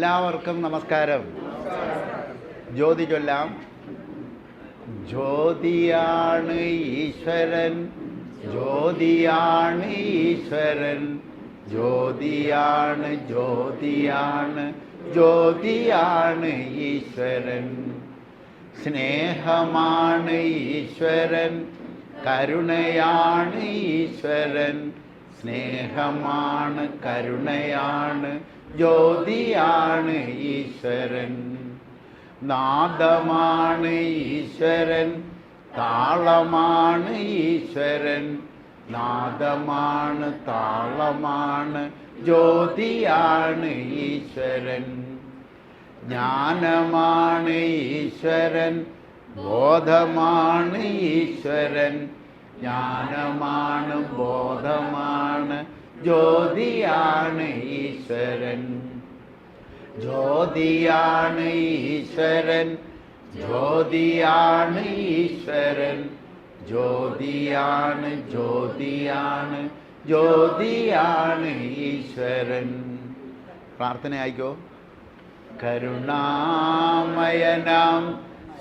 എല്ലാവർക്കും നമസ്കാരം. ജ്യോതി ചൊല്ലാം. ജ്യോതിയാണ് ഈശ്വരൻ, ജ്യോതിയാണ് ഈശ്വരൻ, ജ്യോതിയാണ് ജ്യോതിയാണ് ജ്യോതിയാണ് ഈശ്വരൻ. സ്നേഹമാണ് ഈശ്വരൻ, കരുണയാണ് ഈശ്വരൻ, സ്നേഹമാണ് കരുണയാണ് ജ്യോതിയാണ് ഈശ്വരൻ. നാദമാണ് ഈശ്വരൻ, താളമാണ് ഈശ്വരൻ, നാദമാണ് താളമാണ് ജ്യോതിയാണ് ഈശ്വരൻ. ജ്ഞാനമാണ് ഈശ്വരൻ, ബോധമാണ് ഈശ്വരൻ, ജ്ഞാനമാണ് ബോധമാണ് ജ്യോതിയാണ് ഈശ്വരൻ. ജ്യോതിയാണ് ഈശ്വരൻ, ജ്യോതിയാണ് ഈശ്വരൻ, ജ്യോതിയാണ് ജ്യോതിയാണ് ജ്യോതിയാണ് ഈശ്വരൻ. പ്രാർത്ഥന ആയിക്കോ. കരുണാമയനാം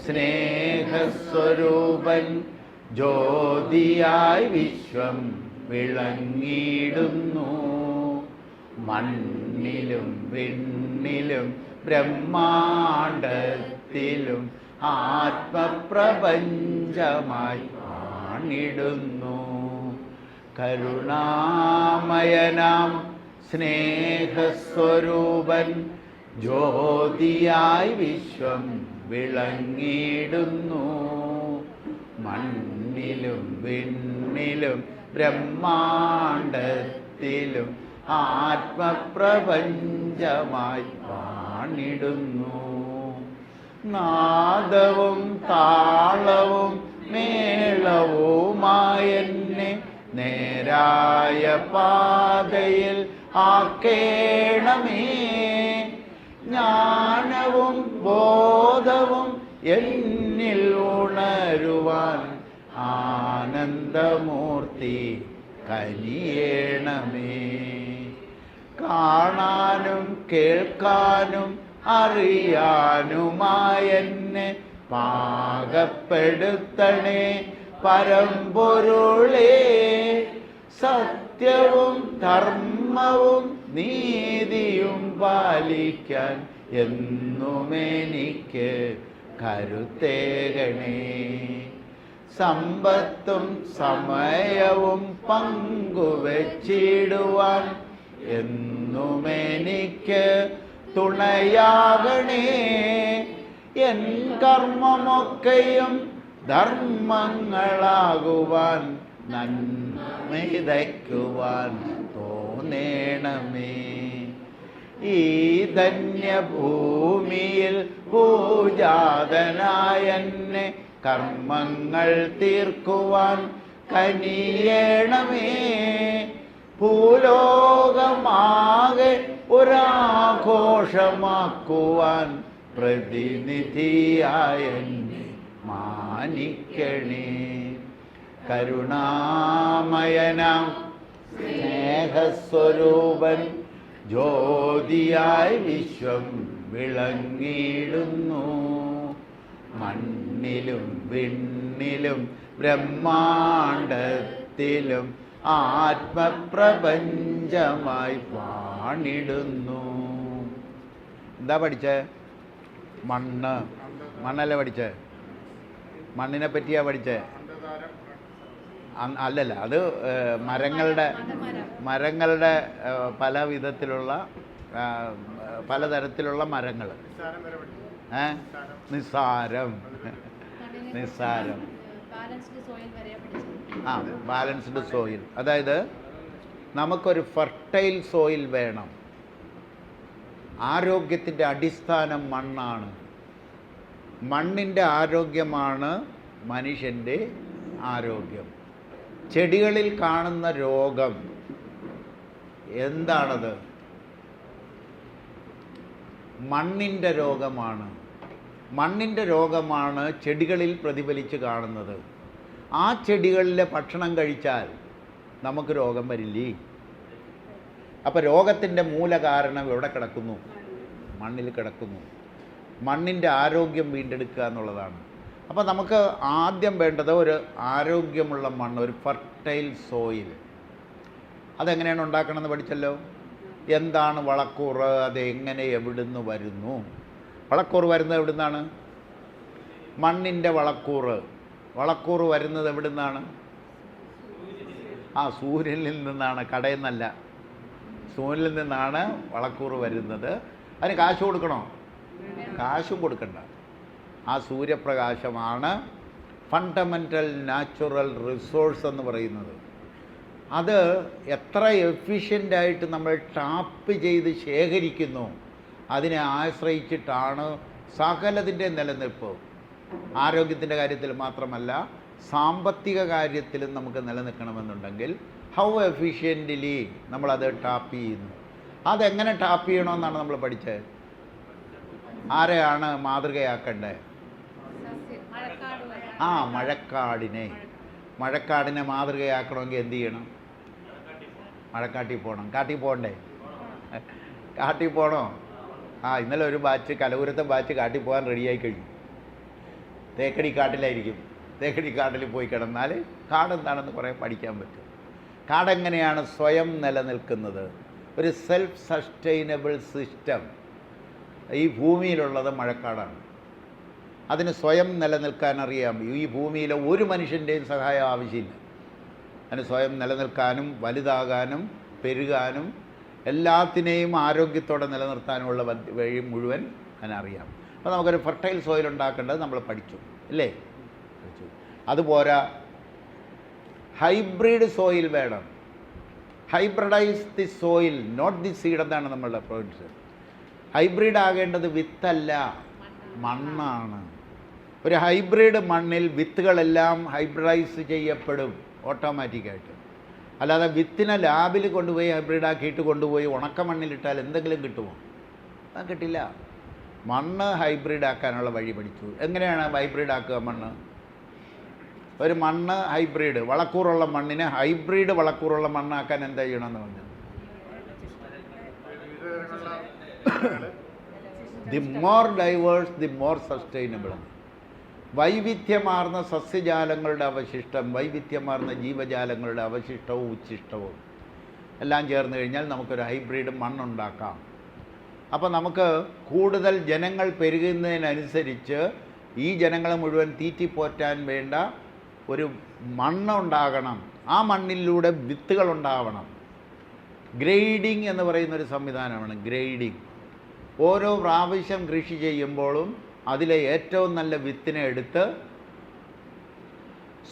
സ്നേഹസ്വരൂപൻ, ജ്യോതിയായി വിശ്വം വിളങ്ങിടുന്നു. മണ്ണിലും വിണ്ണിലും ബ്രഹ്മാണ്ടത്തിലും ആത്മപ്രപഞ്ചമായി കാണിടുന്നു. കരുണാമയനാം സ്നേഹസ്വരൂപൻ, ജ്യോതിയായി വിശ്വം വിളങ്ങിടുന്നു. മണ്ണിലും വിണ്ണിലും ബ്രഹ്മാണ്ടത്തിലും ആത്മപ്രപഞ്ചമായി കാണിടുന്നു. നാദവും താളവും മേളവുമായെന്നെ നേരായ പാതയിൽ ആക്കേണമേ. ജ്ഞാനവും ബോധവും എന്നിൽ ഉണരുവാൻ ആനന്ദമൂർത്തി കനിയേണമേ. കാണാനും കേൾക്കാനും അറിയാനുമായെന്നെ പാകപ്പെടുത്തണേ പരമ്പൊരുളേ. സത്യവും ധർമ്മവും നീതിയും പാലിക്കാൻ എന്നുമെനിക്ക് കരുത്തേകണേ. സമ്പത്തും സമയവും പങ്കുവച്ചിടുവാൻ എന്നുമെനിക്ക് തുണയാകണേ. എൻ കർമ്മമൊക്കെയും ധർമ്മങ്ങളാകുവാൻ നന്മ തോന്നേണമേ. ഈ ധന്യഭൂമിയിൽ പൂജാതനായെന്നെ കർമ്മങ്ങൾ തീർക്കുവാൻ കനിയേണമേ. ഭൂലോകമാകെ ഒരാഘോഷമാക്കുവാൻ പ്രതിനിധിയായെന്നെ മാനിക്കണേ. കരുണാമയനാം സ്നേഹസ്വരൂപൻ, ജ്യോതിയായി വിശ്വം വിളങ്ങിടുന്നു. മണ്ണിലും വിണ്ണിലും ബ്രഹ്മാണ്ടത്തിലും ആത്മപ്രപഞ്ചമായി വാണിടുന്നു. എന്താ പഠിച്ചേ? മണ്ണല്ലേ പഠിച്ചേ? മണ്ണിനെ പറ്റിയാ പഠിച്ചേ? അല്ലല്ല, അത് മരങ്ങളുടെ പല വിധത്തിലുള്ള പലതരത്തിലുള്ള മരങ്ങൾ. നിസ്സാരം ബാലൻസ്ഡ് സോയിൽ. അതായത് നമുക്കൊരു ഫെർട്ടൈൽ സോയിൽ വേണം. ആരോഗ്യത്തിൻ്റെ അടിസ്ഥാനം മണ്ണാണ്. മണ്ണിൻ്റെ ആരോഗ്യമാണ് മനുഷ്യൻ്റെ ആരോഗ്യം. ചെടികളിൽ കാണുന്ന രോഗം എന്താണത്? മണ്ണിൻ്റെ രോഗമാണ്. മണ്ണിൻ്റെ രോഗമാണ് ചെടികളിൽ പ്രതിഫലിച്ച് കാണുന്നത്. ആ ചെടികളിലെ ഭക്ഷണം കഴിച്ചാൽ നമുക്ക് രോഗം വരില്ലേ? അപ്പോൾ രോഗത്തിൻ്റെ മൂലകാരണം എവിടെ കിടക്കുന്നു? മണ്ണിൽ കിടക്കുന്നു. മണ്ണിൻ്റെ ആരോഗ്യം വീണ്ടെടുക്കുക എന്നുള്ളതാണ്. അപ്പോൾ നമുക്ക് ആദ്യം വേണ്ടത് ഒരു ആരോഗ്യമുള്ള മണ്ണ്, ഒരു ഫെർട്ടൈൽ സോയിൽ. അതെങ്ങനെയാണ് ഉണ്ടാക്കണമെന്ന് പഠിച്ചല്ലോ. എന്താണ് വളക്കൂറ്, അത് എങ്ങനെ എവിടുന്ന് വരുന്നു? വളക്കൂറ് വരുന്നത് എവിടുന്നാണ്? മണ്ണിൻ്റെ വളക്കൂറ് വരുന്നത് എവിടുന്നാണ്? സൂര്യനിൽ നിന്നാണ്, കടയിൽ നിന്നല്ല. സൂര്യനിൽ നിന്നാണ് വളക്കൂറ് വരുന്നത്. അതിന് കാശ് കൊടുക്കണോ? കാശും കൊടുക്കണ്ട. ആ സൂര്യപ്രകാശമാണ് ഫണ്ടമെൻ്റൽ നാച്ചുറൽ റിസോഴ്സ് എന്ന് പറയുന്നത്. അത് എത്ര എഫിഷ്യൻ്റായിട്ട് നമ്മൾ ടാപ്പ് ചെയ്ത് ശേഖരിക്കുന്നു അതിനെ ആശ്രയിച്ചിട്ടാണ് സകലത്തിൻ്റെ നിലനിൽപ്പ്. ആരോഗ്യത്തിൻ്റെ കാര്യത്തിൽ മാത്രമല്ല, സാമ്പത്തിക കാര്യത്തിലും നമുക്ക് നിലനിൽക്കണമെന്നുണ്ടെങ്കിൽ ഹൗ എഫിഷ്യൻ്റ്ലി നമ്മളത് ടാപ്പ് ചെയ്യുന്നു. അതെങ്ങനെ ടാപ്പ് ചെയ്യണമെന്നാണ് നമ്മൾ പഠിച്ചത്. ആരെയാണ് മാതൃകയാക്കേണ്ടത്? മഴക്കാടിനെ മാതൃകയാക്കണമെങ്കിൽ എന്ത് ചെയ്യണം? മഴക്കാട്ടിൽ പോകണം. കാട്ടിൽ പോകണ്ടേ? കാട്ടിൽ പോകണോ? ഇന്നലെ ഒരു ബാച്ച്, കലപുരത്തെ ബാച്ച് കാട്ടിൽ പോകാൻ റെഡിയായി കഴിഞ്ഞു. തേക്കടി കാട്ടിലായിരിക്കും. തേക്കടി കാട്ടിൽ പോയി കിടന്നാൽ കാടെന്താണെന്ന് കുറേ പഠിക്കാൻ പറ്റും. കാടെങ്ങനെയാണ് സ്വയം നിലനിൽക്കുന്നത്? ഒരു സെൽഫ് സസ്റ്റൈനബിൾ സിസ്റ്റം ഈ ഭൂമിയിലുള്ളത് മഴക്കാടാണ്. അതിന് സ്വയം നിലനിൽക്കാൻ അറിയാം. ഈ ഭൂമിയിലെ ഒരു മനുഷ്യൻ്റെയും സഹായം ആവശ്യമില്ല. അതിന് സ്വയം നിലനിൽക്കാനും വലുതാകാനും പെരുകാനും എല്ലാത്തിനെയും ആരോഗ്യത്തോടെ നിലനിർത്താനുമുള്ള വഴി മുഴുവൻ അതിനറിയാം. അപ്പോൾ നമുക്കൊരു ഫെർട്ടൈൽ സോയിൽ ഉണ്ടാക്കേണ്ടത് നമ്മൾ പഠിച്ചു അല്ലേ? പഠിച്ചു. അതുപോരാ, ഹൈബ്രിഡ് സോയിൽ വേണം. Hybridise the soil, not the seed എന്നാണ് നമ്മളുടെ പോയിൻറ്റ്സ്. ഹൈബ്രിഡ് ആകേണ്ടത് വിത്തല്ല, മണ്ണാണ്. ഒരു ഹൈബ്രിഡ് മണ്ണിൽ വിത്തുകളെല്ലാം ഹൈബ്രിഡൈസ് ചെയ്യപ്പെടും ഓട്ടോമാറ്റിക്കായിട്ട്. അല്ലാതെ വിത്തിനെ ലാബിൽ കൊണ്ടുപോയി ഹൈബ്രിഡാക്കിയിട്ട് കൊണ്ടുപോയി ഉണക്ക മണ്ണിലിട്ടാൽ എന്തെങ്കിലും കിട്ടുമോ? അത് കിട്ടില്ല. മണ്ണ് ഹൈബ്രിഡ് ആക്കാനുള്ള വഴി പഠിച്ചു. എങ്ങനെയാണ് ഹൈബ്രിഡ് ആക്കുക മണ്ണ്? ഒരു മണ്ണ് ഹൈബ്രിഡ്, വളക്കൂറുള്ള മണ്ണിനെ ഹൈബ്രിഡ് വളക്കൂറുള്ള മണ്ണാക്കാൻ എന്താ ചെയ്യണമെന്ന് പറഞ്ഞു. The more diverse the more sustainable. വൈവിധ്യമാർന്ന സസ്യജാലങ്ങളുടെ അവശിഷ്ടം, വൈവിധ്യമാർന്ന ജീവജാലങ്ങളുടെ അവശിഷ്ടവും ഉച്ഛിഷ്ടവും എല്ലാം ചേർന്ന് കഴിഞ്ഞാൽ നമുക്കൊരു ഹൈബ്രിഡ് മണ്ണുണ്ടാക്കാം. അപ്പോൾ നമുക്ക് കൂടുതൽ ജനങ്ങൾ പെരുകുന്നതിനനുസരിച്ച് ഈ ജനങ്ങളെ മുഴുവൻ തീറ്റിപ്പോറ്റാൻ വേണ്ട ഒരു മണ്ണുണ്ടാകണം. ആ മണ്ണിലൂടെ വിത്തുകളുണ്ടാവണം. ഗ്രേഡിങ് എന്ന് പറയുന്നൊരു സംവിധാനമാണ്. ഗ്രേഡിങ്, ഓരോ പ്രാവശ്യം കൃഷി ചെയ്യുമ്പോഴും അതിലെ ഏറ്റവും നല്ല വിത്തിനെ എടുത്ത്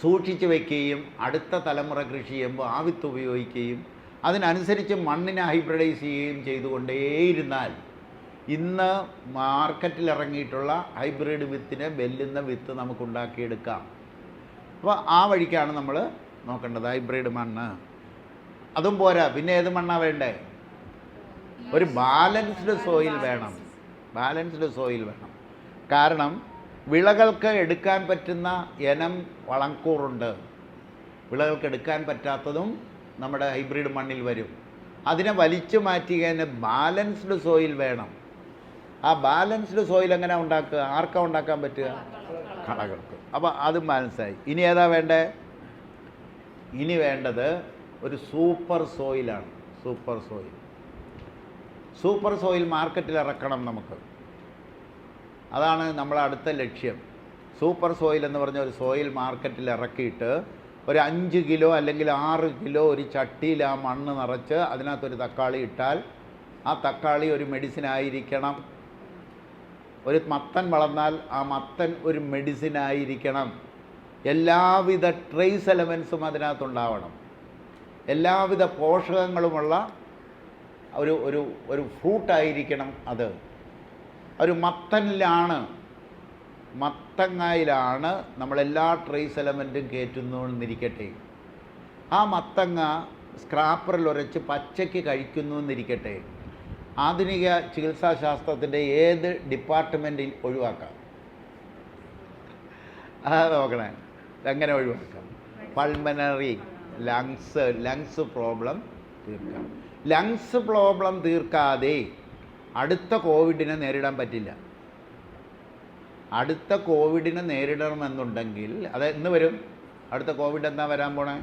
സൂക്ഷിച്ച് വയ്ക്കുകയും അടുത്ത തലമുറ കൃഷി ചെയ്യുമ്പോൾ ആ വിത്ത് ഉപയോഗിക്കുകയും അതിനനുസരിച്ച് മണ്ണിനെ ഹൈബ്രിഡൈസ് ചെയ്യുകയും ചെയ്തുകൊണ്ടേയിരുന്നാൽ ഇന്ന് മാർക്കറ്റിൽ ഇറങ്ങിയിട്ടുള്ള ഹൈബ്രിഡ് വിത്തിനെ വെല്ലുന്ന വിത്ത് നമുക്കുണ്ടാക്കിയെടുക്കാം. അപ്പോൾ ആ വഴിക്കാണ് നമ്മൾ നോക്കേണ്ടത്. ഹൈബ്രിഡ് മണ്ണ്. അതും പോരാ, പിന്നെ ഏത് മണ്ണാണ് വേണ്ടേ? ഒരു ബാലൻസ്ഡ് സോയിൽ വേണം. ബാലൻസ്ഡ് സോയിൽ വേണം. കാരണം വിളകൾക്ക് എടുക്കാൻ പറ്റുന്ന ഇനം വളക്കൂറുണ്ട്. വിളകൾക്ക് എടുക്കാൻ പറ്റാത്തതും നമ്മുടെ ഹൈബ്രിഡ് മണ്ണിൽ വരും. അതിനെ വലിച്ചു മാറ്റിയതിന് ബാലൻസ്ഡ് സോയിൽ വേണം. ആ ബാലൻസ്ഡ് സോയിൽ എങ്ങനെ ഉണ്ടാക്കുക? ആർക്കാ ഉണ്ടാക്കാൻ പറ്റുക? കളകൾക്ക്. അപ്പോൾ അതും ബാലൻസായി. ഇനി ഏതാ വേണ്ടേ? ഇനി വേണ്ടത് ഒരു സൂപ്പർ സോയിലാണ്. സൂപ്പർ സോയിൽ മാർക്കറ്റിൽ ഇറക്കണം നമുക്ക്. അതാണ് നമ്മളെ അടുത്ത ലക്ഷ്യം. സൂപ്പർ സോയിൽ എന്ന് പറഞ്ഞ ഒരു സോയിൽ മാർക്കറ്റിൽ ഇറക്കിയിട്ട് ഒരു 5 കിലോ അല്ലെങ്കിൽ 6 കിലോ ഒരു ചട്ടിയിൽ ആ മണ്ണ് നിറച്ച് അതിനകത്തൊരു തക്കാളി ഇട്ടാൽ ആ തക്കാളി ഒരു മെഡിസിൻ ആയിരിക്കണം. ഒരു മത്തൻ വളർന്നാൽ ആ മത്തൻ ഒരു മെഡിസിൻ ആയിരിക്കണം. എല്ലാവിധ ട്രേസ് എലമെൻസും അതിനകത്തുണ്ടാവണം. എല്ലാവിധ പോഷകങ്ങളുമുള്ള ഒരു ഒരു ഒരു ഫ്രൂട്ടായിരിക്കണം അത്. ഒരു മത്തങ്ങയിലാണ് നമ്മളെല്ലാ ട്രേസ് എലമെൻറ്റും കയറ്റുന്നുവെന്നിരിക്കട്ടെ. ആ മത്തങ്ങ സ്ക്രാപ്പറിൽ ഉരച്ച് പച്ചയ്ക്ക് കഴിക്കുന്നു എന്നിരിക്കട്ടെ. ആധുനിക ചികിത്സാശാസ്ത്രത്തിൻ്റെ ഏത് ഡിപ്പാർട്ട്മെൻറ്റിൽ ഒഴിവാക്കാം? നോക്കണേ, എങ്ങനെ ഒഴിവാക്കാം? പൾമനറി ലങ്സ് പ്രോബ്ലം തീർക്കാം. ലങ്സ് പ്രോബ്ലം തീർക്കാതെ അടുത്ത കോവിഡിനെ നേരിടാൻ പറ്റില്ല. അടുത്ത കോവിഡിനെ നേരിടണമെന്നുണ്ടെങ്കിൽ അത് എന്ന് വരും? അടുത്ത കോവിഡ് എന്താ വരാൻ പോണേ?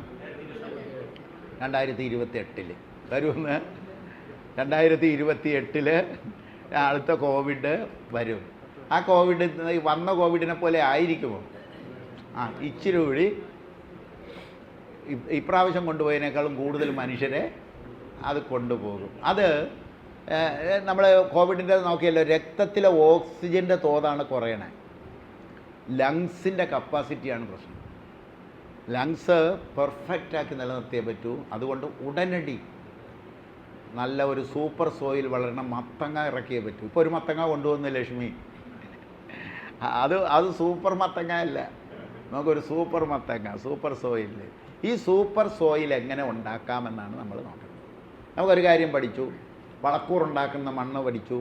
2028 വരുമെന്ന്. 2028 അടുത്ത കോവിഡ് വരും. ആ കോവിഡ് വന്ന കോവിഡിനെ പോലെ ആയിരിക്കുമോ? ഇച്ചിരി കൂടി ഇപ്രാവശ്യം കൊണ്ടുപോയതിനേക്കാളും കൂടുതൽ മനുഷ്യരെ അത് കൊണ്ടുപോകും. അത് നമ്മൾ കോവിഡിൻ്റെ നോക്കിയല്ലോ, രക്തത്തിലെ ഓക്സിജൻ്റെ തോതാണ് കുറയണേ. ലങ്സിൻ്റെ കപ്പാസിറ്റിയാണ് പ്രശ്നം. ലങ്സ് പെർഫെക്റ്റാക്കി നിലനിർത്തിയേ പറ്റൂ. അതുകൊണ്ട് ഉടനടി നല്ല ഒരു സൂപ്പർ സോയിൽ വളരണം. മത്തങ്ങ ഇറക്കിയേ പറ്റൂ. ഇപ്പോൾ ഒരു മത്തങ്ങ കൊണ്ടുവന്ന് ലക്ഷ്മി, അത് സൂപ്പർ മത്തങ്ങ അല്ല, നമുക്കൊരു സൂപ്പർ മത്തങ്ങ, സൂപ്പർ സോയിൽ. ഈ സൂപ്പർ സോയിൽ എങ്ങനെ ഉണ്ടാക്കാമെന്നാണ് നമ്മൾ നോക്കുന്നത്. നമുക്കൊരു കാര്യം പഠിച്ചു, വളക്കൂറുണ്ടാക്കുന്ന മണ്ണ് പഠിച്ചു,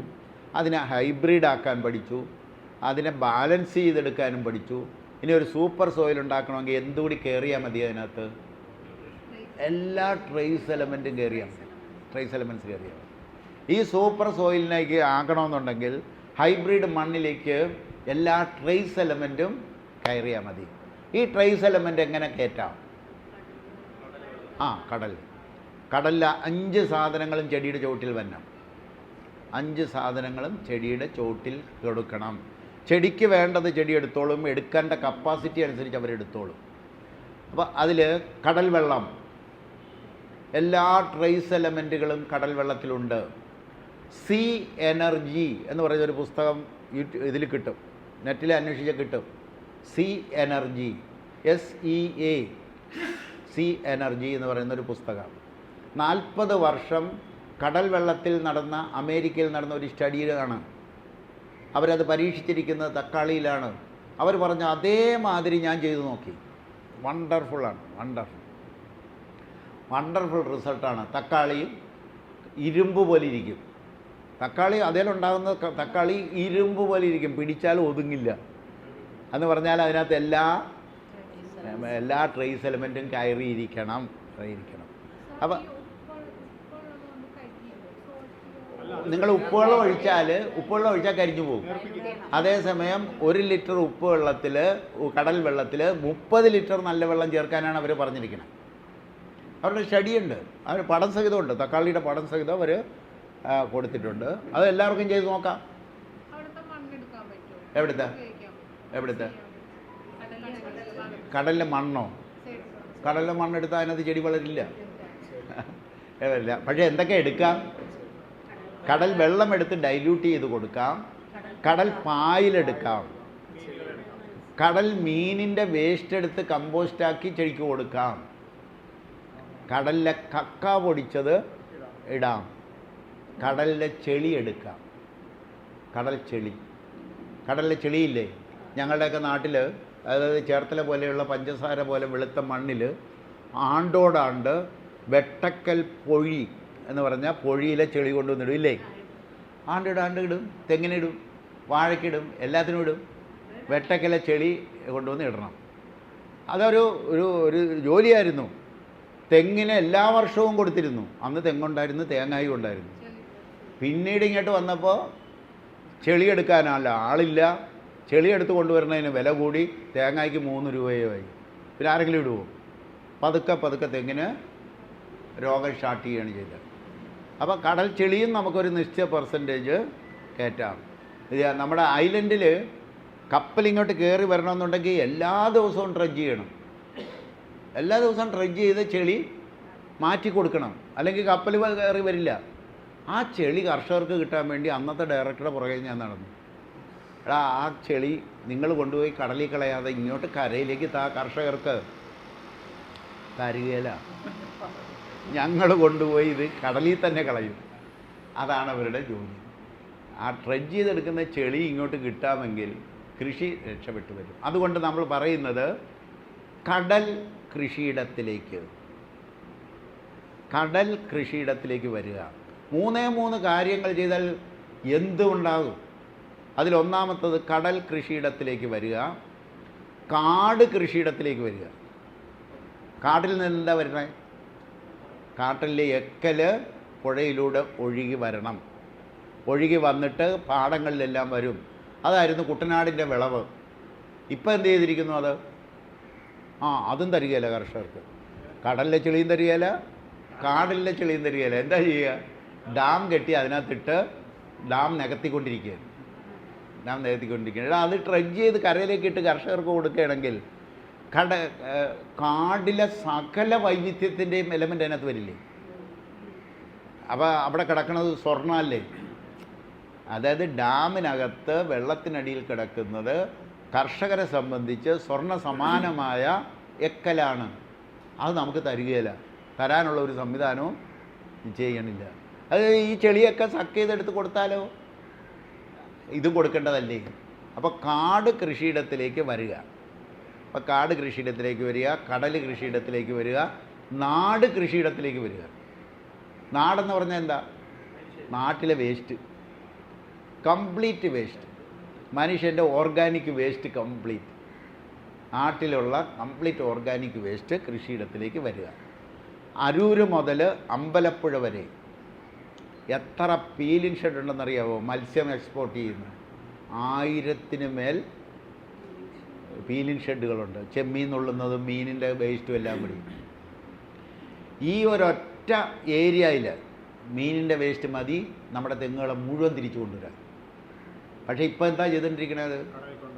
അതിനെ ഹൈബ്രിഡ് ആക്കാൻ പഠിച്ചു, അതിനെ ബാലൻസ് ചെയ്തെടുക്കാനും പഠിച്ചു. ഇനി ഒരു സൂപ്പർ സോയിൽ ഉണ്ടാക്കണമെങ്കിൽ എന്തുകൂടി കയറിയാൽ മതി? അതിനകത്ത് എല്ലാ ട്രേസ് എലമെൻറ്റും കയറിയാൽ മതി. ട്രേസ് എലമെൻറ്റ്സ് കയറിയാൽ മതി. ഈ സൂപ്പർ സോയിലിലേക്ക് ആക്കണമെന്നുണ്ടെങ്കിൽ ഹൈബ്രിഡ് മണ്ണിലേക്ക് എല്ലാ ട്രേസ് എലമെൻറ്റും കയറിയാൽ മതി. ഈ ട്രേസ് എലമെൻ്റ് എങ്ങനെ കയറ്റാം? കടലിൽ 5 സാധനങ്ങളും ചെടിയുടെ ചുവട്ടിൽ വരണം. 5 സാധനങ്ങളും ചെടിയുടെ ചുവട്ടിൽ കൊടുക്കണം. ചെടിക്ക് വേണ്ടത് ചെടി എടുത്തോളും, എടുക്കേണ്ട കപ്പാസിറ്റി അനുസരിച്ച് അവരെടുത്തോളും. അപ്പോൾ അതിൽ കടൽ വെള്ളം, എല്ലാ ട്രേസ് എലമെൻറ്റുകളും കടൽ വെള്ളത്തിലുണ്ട്. സീ എനർജി എന്ന് പറയുന്നൊരു പുസ്തകം ഇതിൽ കിട്ടും, നെറ്റിൽ അന്വേഷിച്ചാൽ കിട്ടും. Sea energy, SEA, sea energy എന്ന് പറയുന്നൊരു പുസ്തകം. 40 വർഷം കടൽ വെള്ളത്തിൽ നടന്ന, അമേരിക്കയിൽ നടന്ന ഒരു സ്റ്റഡിയിലാണ്. അവരത് പരീക്ഷിച്ചിരിക്കുന്നത് തക്കാളിയിലാണ്. അവർ പറഞ്ഞ അതേമാതിരി ഞാൻ ചെയ്തു നോക്കി. വണ്ടർഫുള്ളാണ്, വണ്ടർഫുൾ റിസൾട്ടാണ്. തക്കാളി ഇരുമ്പ് പോലെ ഇരിക്കും. തക്കാളി അതിലുണ്ടാകുന്ന തക്കാളി ഇരുമ്പ് പോലെ ഇരിക്കും, പിടിച്ചാൽ ഒതുങ്ങില്ല എന്ന് പറഞ്ഞാൽ അതിനകത്ത് എല്ലാ ട്രേസ് എലമെൻറ്റും കയറിയിരിക്കണം. അപ്പം നിങ്ങൾ ഉപ്പുവെള്ളം ഒഴിച്ചാൽ കരിഞ്ഞു പോകും. അതേസമയം 1 ലിറ്റർ ഉപ്പ് വെള്ളത്തിൽ, കടൽ വെള്ളത്തിൽ 30 ലിറ്റർ നല്ല വെള്ളം ചേർക്കാനാണ് അവർ പറഞ്ഞിരിക്കുന്നത്. അവരുടെ സ്റ്റഡിയുണ്ട്, അവർ പടം സഹിതമുണ്ട്, തക്കാളിയുടെ പടം സഹിതം അവർ കൊടുത്തിട്ടുണ്ട്. അത് എല്ലാവർക്കും ചെയ്ത് നോക്കാം. എവിടുത്തെ കടലിലെ മണ്ണോ? കടലിലെ മണ്ണെടുത്താൽ അതിനകത്ത് ചെടി വളരില്ല. പക്ഷേ എന്തൊക്കെ എടുക്കാം? കടൽ വെള്ളം എടുത്ത് ഡൈല്യൂട്ട് ചെയ്ത് കൊടുക്കാം. കടൽ പായലെടുക്കാം. കടൽ മീനിൻ്റെ വേസ്റ്റ് എടുത്ത് കമ്പോസ്റ്റാക്കി ചെടിക്ക് കൊടുക്കാം. കടലിലെ കക്ക പൊടിച്ചത് ഇടാം. കടലിലെ ചെളി എടുക്കാം. കടലിലെ ചെളിയില്ലേ, ഞങ്ങളുടെയൊക്കെ നാട്ടിൽ, അതായത് ചേർത്തല പോലെയുള്ള പഞ്ചസാര പോലെ വെളുത്ത മണ്ണിൽ ആണ്ടോടാണ്ട് വെട്ടക്കൽ പൊഴി എന്ന് പറഞ്ഞാൽ പൊഴിയിലെ ചെളി കൊണ്ടുവന്നിടും ഇല്ലേ? ആണ്ടിടും, തെങ്ങിനിടും, വാഴയ്ക്കിടും, എല്ലാത്തിനും ഇടും. വെട്ടക്കലെ ചെളി കൊണ്ടുവന്ന് ഇടണം. അതൊരു ഒരു ജോലിയായിരുന്നു. തെങ്ങിന് എല്ലാ വർഷവും കൊടുത്തിരുന്നു. അന്ന് തെങ്ങുണ്ടായിരുന്നു, തേങ്ങായും ഉണ്ടായിരുന്നു. പിന്നീട് ഇങ്ങോട്ട് വന്നപ്പോൾ ചെളിയെടുക്കാനല്ല ആളില്ല. ചെളിയെടുത്ത് കൊണ്ടുവരുന്നതിന് വില കൂടി. തേങ്ങയ്ക്ക് 3 രൂപയായി. പിന്നെ ആരെങ്കിലും ഇടുമോ? പതുക്കെ തെങ്ങിന് രോഗം സ്റ്റാർട്ട് ചെയ്യുകയാണ് ചെയ്തത്. അപ്പോൾ കടൽ ചെളിയും നമുക്കൊരു നിശ്ചിത പെർസെൻറ്റേജ് കയറ്റാം. നമ്മുടെ ഐലൻഡിൽ കപ്പലിങ്ങോട്ട് കയറി വരണമെന്നുണ്ടെങ്കിൽ എല്ലാ ദിവസവും ഡ്രഡ്ജ് ചെയ്യണം. എല്ലാ ദിവസവും ഡ്രഡ്ജ് ചെയ്ത് ചെളി മാറ്റി കൊടുക്കണം, അല്ലെങ്കിൽ കപ്പൽ കയറി വരില്ല. ആ ചെളി കർഷകർക്ക് കിട്ടാൻ വേണ്ടി അന്നത്തെ ഡയറക്ടറുടെ പുറകെ ഞാൻ നടന്നു. ആ ചെളി നിങ്ങൾ കൊണ്ടുപോയി കടലിൽ കളയാതെ ഇങ്ങോട്ട് കരയിലേക്ക് കർഷകർക്ക് തരികയില്ല. ഞങ്ങൾ കൊണ്ടുപോയി ഇത് കടലിൽ തന്നെ കളയും. അതാണ് അവരുടെ ജോലി. ആ ഡ്രഡ്ജ് ചെയ്തെടുക്കുന്ന ചെളി ഇങ്ങോട്ട് കിട്ടാമെങ്കിൽ കൃഷി രക്ഷപ്പെട്ടു വരും. അതുകൊണ്ട് നമ്മൾ പറയുന്നത് കടൽ കൃഷിയിടത്തിലേക്ക് വരിക. 3 കാര്യങ്ങൾ ചെയ്താൽ എന്തുണ്ടാകും? അതിലൊന്നാമത്തത് കടൽ കൃഷിയിടത്തിലേക്ക് വരിക, കാട് കൃഷിയിടത്തിലേക്ക് വരിക. കാട്ടിൽ നിന്ന് എന്താ വരുന്നത്? കാട്ടിലെ എക്കൽ പുഴയിലൂടെ ഒഴുകി വരണം. ഒഴുകി വന്നിട്ട് പാടങ്ങളിലെല്ലാം വരും. അതായിരുന്നു കുട്ടനാടിൻ്റെ വിളവ്. ഇപ്പം എന്ത് ചെയ്തിരിക്കുന്നു അത്? അതും തരികയില്ല കർഷകർക്ക്. കടലിലെ ചെളിയും തരികയില്ല, കാടിലെ ചെളിയും തരികയില്ല. എന്താ ചെയ്യുക? ഡാം കെട്ടി അതിനകത്തിട്ട് ഡാം നികത്തിക്കൊണ്ടിരിക്കുകയാണ്. അത് ട്രഡ്ജ് ചെയ്ത് കരയിലേക്ക് ഇട്ട് കർഷകർക്ക് കൊടുക്കുകയാണെങ്കിൽ കാടിലെ സകല വൈവിധ്യത്തിൻ്റെയും എലമെൻ്റ് അതിനകത്ത് വരില്ലേ? അപ്പോൾ അവിടെ കിടക്കുന്നത് സ്വർണ്ണമല്ലേ? അതായത് ഡാമിനകത്ത് വെള്ളത്തിനടിയിൽ കിടക്കുന്നത് കർഷകരെ സംബന്ധിച്ച് സ്വർണ്ണ സമാനമായ എക്കലാണ്. അത് നമുക്ക് തരികയില്ല. തരാനുള്ള ഒരു സംവിധാനവും ചെയ്യണില്ല. അത് ഈ ചെളിയൊക്കെ സക്ക് ചെയ്തെടുത്ത് കൊടുത്താലോ? ഇതും കൊടുക്കേണ്ടതല്ലേ? അപ്പോൾ കാട് കൃഷിയിടത്തിലേക്ക് വരിക. അപ്പോൾ കാട് കൃഷിയിടത്തിലേക്ക് വരിക, കടൽ കൃഷിയിടത്തിലേക്ക് വരിക, നാട് കൃഷിയിടത്തിലേക്ക് വരിക. നാടെന്ന് പറഞ്ഞാൽ എന്താ? നാട്ടിലെ വേസ്റ്റ്, കംപ്ലീറ്റ് വേസ്റ്റ്, മനുഷ്യൻ്റെ ഓർഗാനിക് വേസ്റ്റ് കംപ്ലീറ്റ്, നാട്ടിലുള്ള കംപ്ലീറ്റ് ഓർഗാനിക് വേസ്റ്റ് കൃഷിയിടത്തിലേക്ക് വരിക. അരൂര് മുതൽ അമ്പലപ്പുഴ വരെ എത്ര പീലിംഗ് ഷെഡ് ഉണ്ടെന്നറിയാവോ? മത്സ്യം എക്സ്പോർട്ട് ചെയ്യുന്ന 1000-ന് മേൽ പീലിംഗ് ഷെഡുകളുണ്ട്. ചെമ്മീൻ നുള്ളുന്നതും മീനിൻ്റെ വേസ്റ്റും എല്ലാം കൂടി. ഈ ഒരൊറ്റ ഏരിയയിൽ മീനിൻ്റെ വേസ്റ്റ് മതി നമ്മുടെ തെങ്ങുകളെ മുഴുവൻ തിരിച്ചു കൊണ്ടുവരാൻ. പക്ഷേ ഇപ്പോൾ എന്താ ചെയ്തുകൊണ്ടിരിക്കുന്നത്?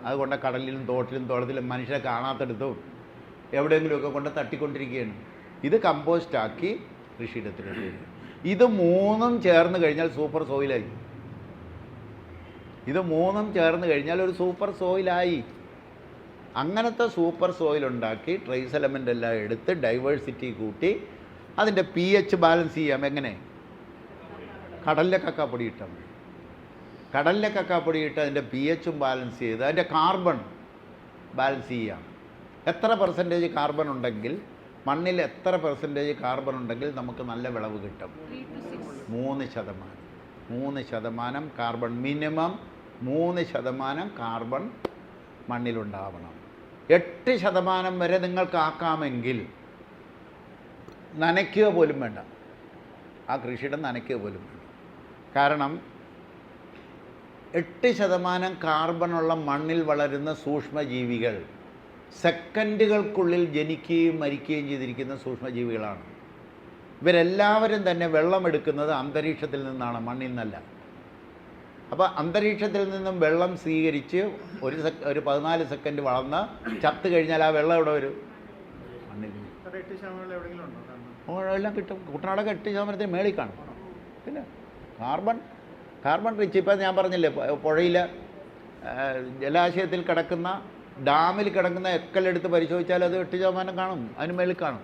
അതുകൊണ്ട് കടലിലും തോട്ടിലും തോളത്തിലും മനുഷ്യരെ കാണാത്തടുത്തും എവിടെയെങ്കിലുമൊക്കെ കൊണ്ട് തട്ടിക്കൊണ്ടിരിക്കുകയാണ്. ഇത് കമ്പോസ്റ്റാക്കി കൃഷിയിടത്തിലേക്ക്. ഇത് മൂന്നും ചേർന്ന് കഴിഞ്ഞാൽ സൂപ്പർ സോയിലായി. ഇത് മൂന്നും ചേർന്ന് കഴിഞ്ഞാൽ ഒരു സൂപ്പർ സോയിലായി. അങ്ങനത്തെ സൂപ്പർ സോയിൽ ഉണ്ടാക്കി ട്രേസ് എലമെൻ്റ് എല്ലാം എടുത്ത് ഡൈവേഴ്സിറ്റി കൂട്ടി അതിൻ്റെ pH ബാലൻസ് ചെയ്യാം. എങ്ങനെ? കടലിലെ കക്കാപ്പൊടി ഇട്ടാൽ മതി. കടലിലെ കക്കാപ്പൊടി ഇട്ട് അതിൻ്റെ pHും ബാലൻസ് ചെയ്ത് അതിൻ്റെ കാർബൺ ബാലൻസ് ചെയ്യാം. എത്ര പെർസെൻറ്റേജ് കാർബൺ ഉണ്ടെങ്കിൽ, മണ്ണിൽ എത്ര പെർസെൻറ്റേജ് കാർബൺ ഉണ്ടെങ്കിൽ നമുക്ക് നല്ല വിളവ് കിട്ടും? 3%. 3% കാർബൺ, മിനിമം 3% കാർബൺ മണ്ണിലുണ്ടാവണം. 8% വരെ നിങ്ങൾക്ക് ആക്കാമെങ്കിൽ നനയ്ക്കുക പോലും വേണ്ട. ആ കൃഷിയിടം നനയ്ക്കുക പോലും വേണ്ട. കാരണം 8% കാർബണുള്ള മണ്ണിൽ വളരുന്ന സൂക്ഷ്മജീവികൾ സെക്കൻഡുകൾക്കുള്ളിൽ ജനിക്കുകയും മരിക്കുകയും ചെയ്തിരിക്കുന്ന സൂക്ഷ്മജീവികളാണ്. ഇവരെല്ലാവരും തന്നെ വെള്ളമെടുക്കുന്നത് അന്തരീക്ഷത്തിൽ നിന്നാണ്, മണ്ണിൽ നിന്നല്ല. അപ്പോൾ അന്തരീക്ഷത്തിൽ നിന്നും വെള്ളം സ്വീകരിച്ച് ഒരു 14 സെക്കൻഡ് വളർന്ന് ചത്ത് കഴിഞ്ഞാൽ ആ വെള്ളം എവിടെ വരും? മണ്ണിൽ. എല്ലാം കിട്ടും. കുട്ടനാടൊക്കെ 8% മേളിൽ കാണും. പിന്നെ കാർബൺ റിച്ച്. ഇപ്പം ഞാൻ പറഞ്ഞില്ലേ, പുഴയിൽ ജലാശയത്തിൽ കിടക്കുന്ന, ഡാമിൽ കിടക്കുന്ന എക്കലെടുത്ത് പരിശോധിച്ചാൽ അത് 8% കാണും, അതിന് മേളിൽ കാണും.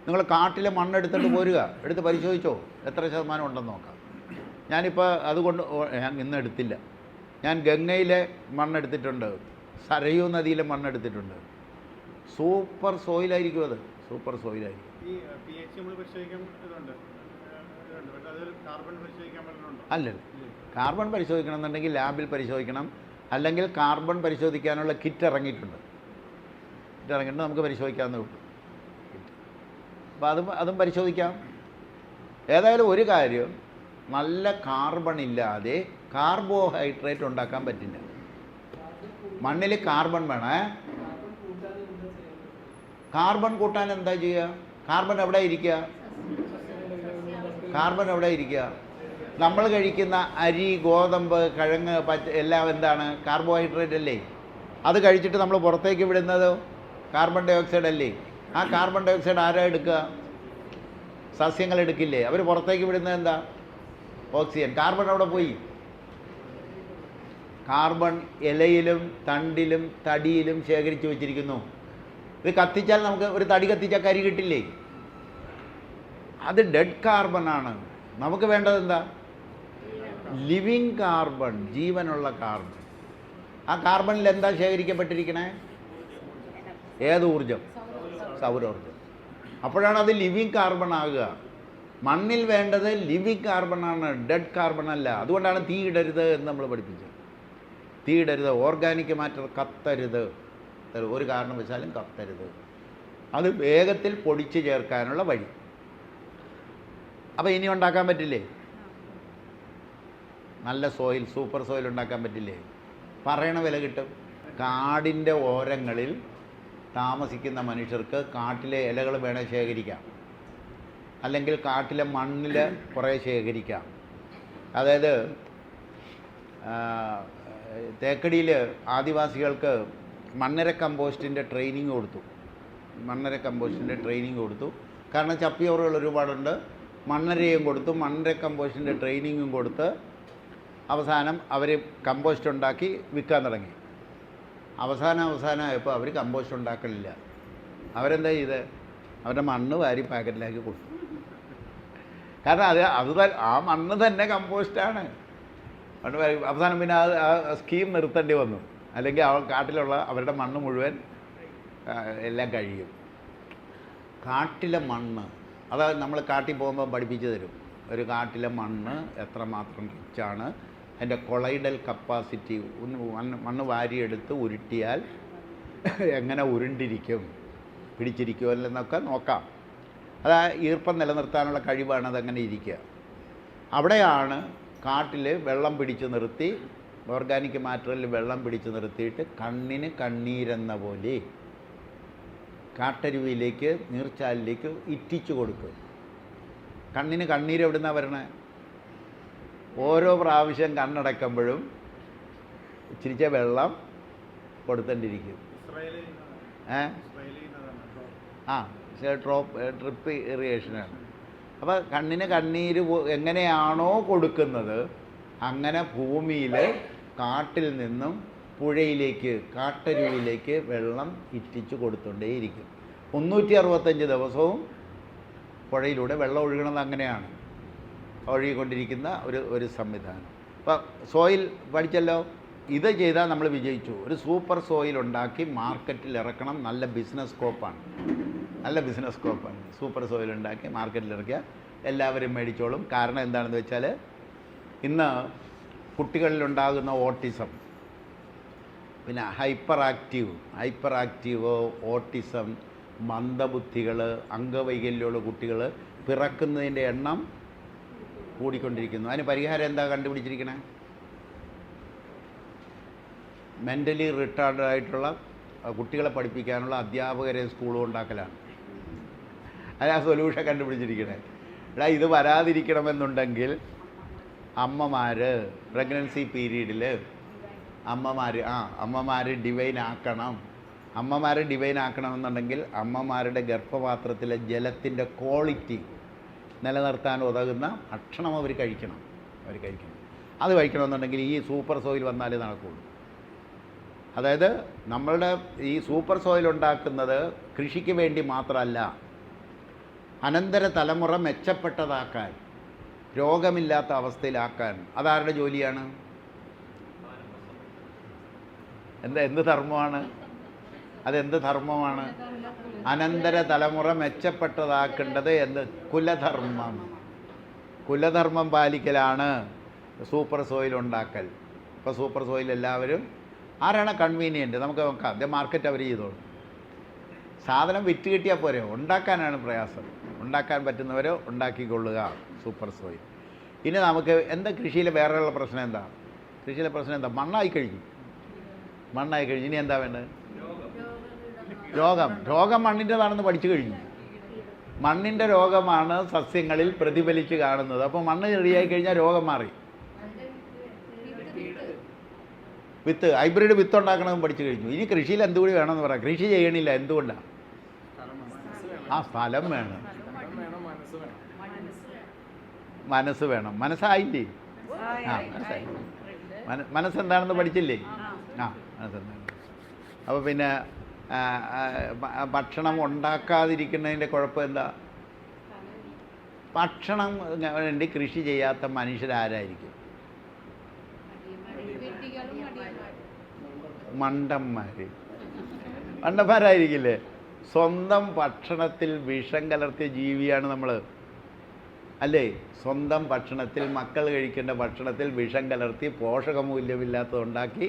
നിങ്ങൾ കാട്ടിലെ മണ്ണെടുത്തിട്ട് പോരുക, എടുത്ത് പരിശോധിച്ചോ എത്ര ശതമാനം ഉണ്ടെന്ന് നോക്കാം. ഞാനിപ്പോൾ അതുകൊണ്ട് ഞാൻ ഇന്ന് എടുത്തില്ല. ഞാൻ ഗംഗയിലെ മണ്ണെടുത്തിട്ടുണ്ട്, സരയൂ നദിയിലെ മണ്ണെടുത്തിട്ടുണ്ട്. സൂപ്പർ സോയിലായിരിക്കും അത്, സൂപ്പർ സോയിലായിരിക്കും. അല്ല, കാർബൺ പരിശോധിക്കണം എന്നുണ്ടെങ്കിൽ ലാബിൽ പരിശോധിക്കണം, അല്ലെങ്കിൽ കാർബൺ പരിശോധിക്കാനുള്ള കിറ്റ് ഇറങ്ങിയിട്ടുണ്ട്. നമുക്ക് പരിശോധിക്കാവുന്നേ ഉള്ളൂ. അപ്പോൾ അതും പരിശോധിക്കാം. ഏതായാലും ഒരു കാര്യം, നല്ല കാർബൺ ഇല്ലാതെ കാർബോഹൈഡ്രേറ്റ് ഉണ്ടാക്കാൻ പറ്റില്ല. മണ്ണിൽ കാർബൺ വേണേ. കാർബൺ കൂട്ടാൻ എന്താ ചെയ്യുക? കാർബൺ എവിടെ ഇരിക്കുക? നമ്മൾ കഴിക്കുന്ന അരി, ഗോതമ്പ്, കിഴങ്ങ്, എല്ലാം എന്താണ്? കാർബോഹൈഡ്രേറ്റ് അല്ലേ? അത് കഴിച്ചിട്ട് നമ്മൾ പുറത്തേക്ക് വിടുന്നത് കാർബൺ ഡൈ ഓക്സൈഡ് അല്ലേ? ആ കാർബൺ ഡൈ ഓക്സൈഡ് ആരാ എടുക്കുക? സസ്യങ്ങൾ എടുക്കില്ലേ? അവർ പുറത്തേക്ക് വിടുന്നത് എന്താ? ഓക്സിജൻ. കാർബൺ അവിടെ പോയി. കാർബൺ ഇലയിലും തണ്ടിലും തടിയിലും ശേഖരിച്ച് വെച്ചിരിക്കുന്നു. ഇത് കത്തിച്ചാൽ നമുക്ക് ഒരു തടി കത്തിച്ചാൽ കരി കിട്ടില്ലേ? അത് ഡെഡ് കാർബണാണ്. നമുക്ക് വേണ്ടത് എന്താ? ലിവിങ് കാർബൺ, ജീവനുള്ള കാർബൺ. ആ കാർബണിൽ എന്താ ശേഖരിക്കപ്പെട്ടിരിക്കണേ? ഏത് ഊർജം? സൗരോർജം. അപ്പോഴാണ് അത് ലിവിങ് കാർബൺ ആകുക. മണ്ണിൽ വേണ്ടത് ലിവിങ് കാർബണാണ്, ഡെഡ് കാർബൺ അല്ല. അതുകൊണ്ടാണ് തീ ഇടരുത് എന്ന് നമ്മൾ പഠിപ്പിച്ചത്. തീ ഇടരുത്, ഓർഗാനിക് മാറ്റർ കത്തരുത്, ഒരു കാരണവശാലും കത്തരുത്. അത് വേഗത്തിൽ പൊടിച്ച് ചേർക്കാനുള്ള വഴി. അപ്പോൾ ഇനി ഉണ്ടാക്കാൻ പറ്റില്ലേ? നല്ല സോയിൽ, സൂപ്പർ സോയിൽ ഉണ്ടാക്കാൻ പറ്റില്ലേ? പറയണ വില കിട്ടും. കാടിൻ്റെ ഓരങ്ങളിൽ താമസിക്കുന്ന മനുഷ്യർക്ക് കാട്ടിലെ ഇലകൾ വേണേൽ ശേഖരിക്കാം, അല്ലെങ്കിൽ കാട്ടിലെ മണ്ണിൽ കുറേ ശേഖരിക്കാം. അതായത് തേക്കടിയിൽ ആദിവാസികൾക്ക് മണ്ണര കമ്പോസ്റ്റിൻ്റെ ട്രെയിനിങ് കൊടുത്തു. കാരണം ചപ്പിയോറുകൾ ഒരുപാടുണ്ട്. മണ്ണരയും കൊടുത്തു, മണ്ണര കമ്പോസ്റ്റിൻ്റെ ട്രെയിനിങ്ങും കൊടുത്ത് അവസാനം അവർ കമ്പോസ്റ്റ് ഉണ്ടാക്കി വിൽക്കാൻ തുടങ്ങി. അവസാനമായപ്പോൾ അവർ കമ്പോസ്റ്റ് ഉണ്ടാക്കലില്ല. അവരെന്താ ചെയ്ത്? അവരുടെ മണ്ണ് വാരി പാക്കറ്റിലാക്കി കൊടുത്തു. കാരണം ആ മണ്ണ് തന്നെ കമ്പോസ്റ്റാണ്. അവസാനം പിന്നെ ആ സ്കീം നിർത്തേണ്ടി വന്നു. അല്ലെങ്കിൽ കാട്ടിലുള്ള അവരുടെ മണ്ണ് മുഴുവൻ എല്ലാം കഴിയും. കാട്ടിലെ മണ്ണ്, അതായത് നമ്മൾ കാട്ടിൽ പോകുമ്പോൾ പഠിപ്പിച്ചു തരും. ഒരു കാട്ടിലെ മണ്ണ് എത്രമാത്രം റിച്ചാണ്, അതിൻ്റെ കൊളൈഡൽ കപ്പാസിറ്റി, മണ്ണ് വാരിയെടുത്ത് ഉരുട്ടിയാൽ എങ്ങനെ ഉരുണ്ടിരിക്കും, പിടിച്ചിരിക്കുമോ എന്നൊക്കെ നോക്കാം. അത് ഈർപ്പം നിലനിർത്താനുള്ള കഴിവാണ് അതങ്ങനെ ഇരിക്കുക. അവിടെയാണ് കാട്ടിൽ വെള്ളം പിടിച്ചു നിർത്തി, ഓർഗാനിക് മാറ്ററിൽ വെള്ളം പിടിച്ചു നിർത്തിയിട്ട് കണ്ണിന് കണ്ണീരെന്ന പോലെ കാട്ടരുവിയിലേക്ക്, നീർച്ചാലിലേക്ക് ഇറ്റിച്ചു കൊടുക്കും. കണ്ണിന് കണ്ണീര് എവിടുന്നാണ് വരണേ? ഓരോ പ്രാവശ്യം കണ്ണടക്കുമ്പോഴും ഇച്ചിരിച്ച വെള്ളം കൊടുത്തേണ്ടിരിക്കും. ഡ്രിപ്പ് ഇറിഗേഷനാണ്. അപ്പോൾ കണ്ണിന് കണ്ണീര് എങ്ങനെയാണോ കൊടുക്കുന്നത് അങ്ങനെ ഭൂമിയിൽ കാട്ടിൽ നിന്നും പുഴയിലേക്ക്, കാട്ടരുവിയിലേക്ക് വെള്ളം ഇറ്റിച്ചു കൊടുത്തുകൊണ്ടേയിരിക്കും. 365 ദിവസവും പുഴയിലൂടെ വെള്ളം ഒഴുകണത് അങ്ങനെയാണ്, ഒഴുകിക്കൊണ്ടിരിക്കുന്ന ഒരു സംവിധാനം. അപ്പോൾ സോയിൽ പഠിച്ചല്ലോ. ഇത് ചെയ്താൽ നമ്മൾ വിജയിച്ചു. ഒരു സൂപ്പർ സോയിൽ ഉണ്ടാക്കി മാർക്കറ്റിൽ ഇറക്കണം. നല്ല ബിസിനസ് സ്കോപ്പാണ്. സൂപ്പർ സോയിൽ ഉണ്ടാക്കി മാർക്കറ്റിൽ ഇറക്കിയാൽ എല്ലാവരും മേടിച്ചോളും. കാരണം എന്താണെന്ന് വെച്ചാൽ ഇന്ന് കുട്ടികളിലുണ്ടാകുന്ന ഓട്ടിസം, പിന്നെ ഹൈപ്പർ ആക്റ്റീവ് ഓട്ടിസം, മന്ദബുദ്ധികൾ, അംഗവൈകല്യമുള്ള കുട്ടികൾ പിറക്കുന്നതിൻ്റെ എണ്ണം കൂടിക്കൊണ്ടിരിക്കുന്നു. അതിന് പരിഹാരം എന്താ കണ്ടുപിടിച്ചിരിക്കണേ? മെൻ്റലി റിട്ടാർഡ് ആയിട്ടുള്ള കുട്ടികളെ പഠിപ്പിക്കാനുള്ള അധ്യാപകരെ സ്കൂളും ഉണ്ടാക്കലാണ്. അത് ആ സൊല്യൂഷൻ കണ്ടുപിടിച്ചിരിക്കണേ. ഇത് വരാതിരിക്കണമെന്നുണ്ടെങ്കിൽ അമ്മമാർ പ്രഗ്നൻസി പീരീഡിൽ അമ്മമാർ ഡിവൈൻ ആക്കണമെന്നുണ്ടെങ്കിൽ അമ്മമാരുടെ ഗർഭപാത്രത്തിലെ ജലത്തിൻ്റെ ക്വാളിറ്റി നിലനിർത്താൻ ഉതകുന്ന ഭക്ഷണം അവർ കഴിക്കണം. അത് കഴിക്കണമെന്നുണ്ടെങ്കിൽ ഈ സൂപ്പർ സോയിൽ വന്നാലേ നടക്കുകയുള്ളൂ. അതായത് നമ്മളുടെ ഈ സൂപ്പർ സോയിൽ ഉണ്ടാക്കുന്നത് കൃഷിക്ക് വേണ്ടി മാത്രമല്ല, അനന്തര തലമുറ മെച്ചപ്പെട്ടതാക്കാൻ, രോഗമില്ലാത്ത അവസ്ഥയിലാക്കാൻ. അതാരുടെ ജോലിയാണ്? എന്ത് ധർമ്മമാണ്? അതെന്ത് ധർമ്മമാണ്? അനന്തര തലമുറ മെച്ചപ്പെട്ടതാക്കേണ്ടത് കുലധർമ്മം പാലിക്കലാണ് സൂപ്പർ സോയിൽ ഉണ്ടാക്കൽ. ഇപ്പോൾ സൂപ്പർ സോയിൽ എല്ലാവരും ആരാണ് കൺവീനിയൻറ്റ്? നമുക്ക് നോക്കാം. ഇത് മാർക്കറ്റ് അവർ ചെയ്തോളൂ. സാധനം വിറ്റ് കിട്ടിയാൽ പോരെ, ഉണ്ടാക്കാനാണ് പ്രയാസം. ഉണ്ടാക്കാൻ പറ്റുന്നവർ ഉണ്ടാക്കിക്കൊള്ളുക സൂപ്പർ സോയിൽ. ഇനി നമുക്ക് കൃഷിയിലെ വേറെയുള്ള പ്രശ്നം എന്താ? മണ്ണായി കഴിഞ്ഞു. ഇനി എന്താ വേണ്ടത്? രോഗം മണ്ണിൻ്റെതാണെന്ന് പഠിച്ചു കഴിഞ്ഞു. മണ്ണിൻ്റെ രോഗമാണ് സസ്യങ്ങളിൽ പ്രതിഫലിച്ച് കാണുന്നത്. അപ്പോൾ മണ്ണ് റെഡിയായി കഴിഞ്ഞാൽ രോഗം മാറി. ഹൈബ്രിഡ് വിത്ത് ഉണ്ടാക്കണമെന്ന് പഠിച്ചു കഴിഞ്ഞു. ഇനി കൃഷിയിൽ എന്തുകൂടി വേണമെന്ന് പറയാം. കൃഷി ചെയ്യണില്ല. എന്തുകൊണ്ടാണ്? സ്ഥലം വേണം, മനസ്സ് വേണം. മനസ്സായില്ലേ? മനസ്സായി. മനസ്സെന്താണെന്ന് പഠിച്ചില്ലേ? മനസ്സെന്താണ്. അപ്പോൾ പിന്നെ ഭക്ഷണം ഉണ്ടാക്കാതിരിക്കുന്നതിൻ്റെ കുഴപ്പം എന്താ? ഭക്ഷണം വേണ്ടി കൃഷി ചെയ്യാത്ത മനുഷ്യരാരായിരിക്കും? മണ്ടന്മാരായിരിക്കില്ലേ? സ്വന്തം ഭക്ഷണത്തിൽ വിഷം കലർത്തിയ ജീവിയാണ് നമ്മൾ, അല്ലേ? സ്വന്തം ഭക്ഷണത്തിൽ, മക്കൾ കഴിക്കേണ്ട ഭക്ഷണത്തിൽ വിഷം കലർത്തി പോഷകമൂല്യമില്ലാത്തതുണ്ടാക്കി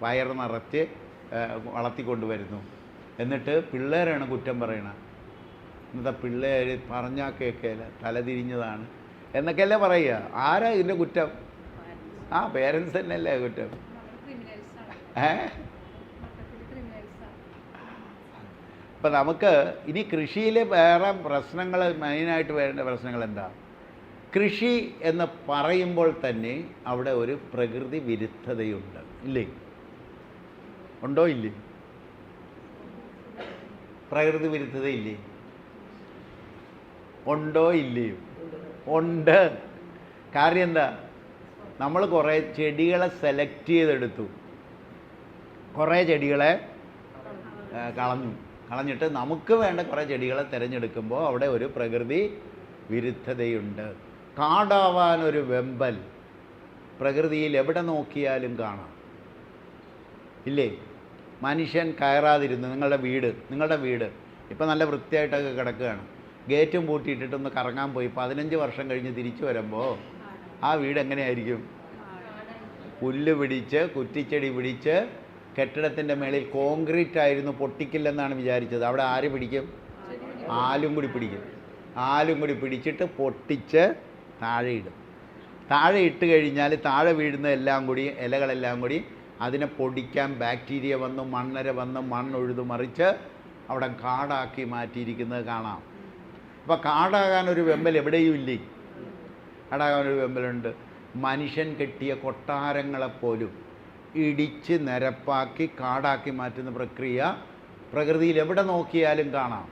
വയറ് നിറച്ച് വളർത്തിക്കൊണ്ടുവരുന്നു. എന്നിട്ട് പിള്ളേരാണ് കുറ്റം പറയണത്. ഇന്നത്തെ പിള്ളേർ പറഞ്ഞാൽ കേൾക്കില്ല, തലതിരിഞ്ഞതാണ് എന്നൊക്കെയല്ലേ പറയുക. ആരാ ഇതിൻ്റെ കുറ്റം? ആ പേരൻസ് തന്നെയല്ലേ കുറ്റം. ഇപ്പം നമുക്ക് ഇനി കൃഷിയിൽ വേറെ പ്രശ്നങ്ങൾ, മെയിനായിട്ട് വേണ്ട പ്രശ്നങ്ങൾ എന്താ? കൃഷി എന്ന് പറയുമ്പോൾ തന്നെ അവിടെ ഒരു പ്രകൃതി വിരുദ്ധതയുണ്ട്, ഇല്ലേ? ഉണ്ടോ ഇല്ലേ? പ്രകൃതി വിരുദ്ധതയില്ലേ? ഉണ്ടോ ഇല്ലയോ? ഉണ്ട്. കാര്യം എന്താ? നമ്മൾ കുറേ ചെടികളെ സെലക്ട് ചെയ്തെടുത്തു, കുറേ ചെടികളെ കളഞ്ഞിട്ട് നമുക്ക് വേണ്ട കുറേ ചെടികളെ തിരഞ്ഞെടുക്കുമ്പോൾ അവിടെ ഒരു പ്രകൃതി വിരുദ്ധതയുണ്ട്. കാടാവാനൊരു വെമ്പൽ പ്രകൃതിയിൽ എവിടെ നോക്കിയാലും കാണാം, ഇല്ലേ? മനുഷ്യൻ കയറാതിരുന്നു നിങ്ങളുടെ വീട് ഇപ്പം നല്ല വൃത്തിയായിട്ടൊക്കെ കിടക്കുകയാണ്. ഗേറ്റും പൂട്ടിയിട്ടിട്ടൊന്ന് കറങ്ങാൻ പോയി 15 വർഷം കഴിഞ്ഞ് തിരിച്ചു വരുമ്പോൾ ആ വീട് എങ്ങനെയായിരിക്കും? പുല്ല് പിടിച്ച്, കുറ്റിച്ചെടി പിടിച്ച്, കെട്ടിടത്തിൻ്റെ മേളിൽ കോൺക്രീറ്റ് ആയിരുന്നു, പൊട്ടിക്കില്ലെന്നാണ് വിചാരിച്ചത്. അവിടെ ആര് പിടിക്കും? ആലും കൂടി പിടിച്ചിട്ട് പൊട്ടിച്ച് താഴെ ഇടും. താഴെ ഇട്ട് കഴിഞ്ഞാൽ താഴെ വീഴുന്ന എല്ലാം കൂടി, ഇലകളെല്ലാം കൂടി അതിനെ പൊടിക്കാൻ ബാക്ടീരിയ വന്ന്, മണ്ണര വന്ന് മണ്ണൊഴുതു മറിച്ച് അവിടെ കാടാക്കി മാറ്റിയിരിക്കുന്നത് കാണാം. അപ്പോൾ കാടാകാനൊരു വെമ്പൽ എവിടെയും ഇല്ലേ? കാടാകാനൊരു വെമ്പലുണ്ട്. മനുഷ്യൻ കെട്ടിയ കൊട്ടാരങ്ങളെപ്പോലും ഇടിച്ച് നിരപ്പാക്കി കാടാക്കി മാറ്റുന്ന പ്രക്രിയ പ്രകൃതിയിൽ എവിടെ നോക്കിയാലും കാണാം.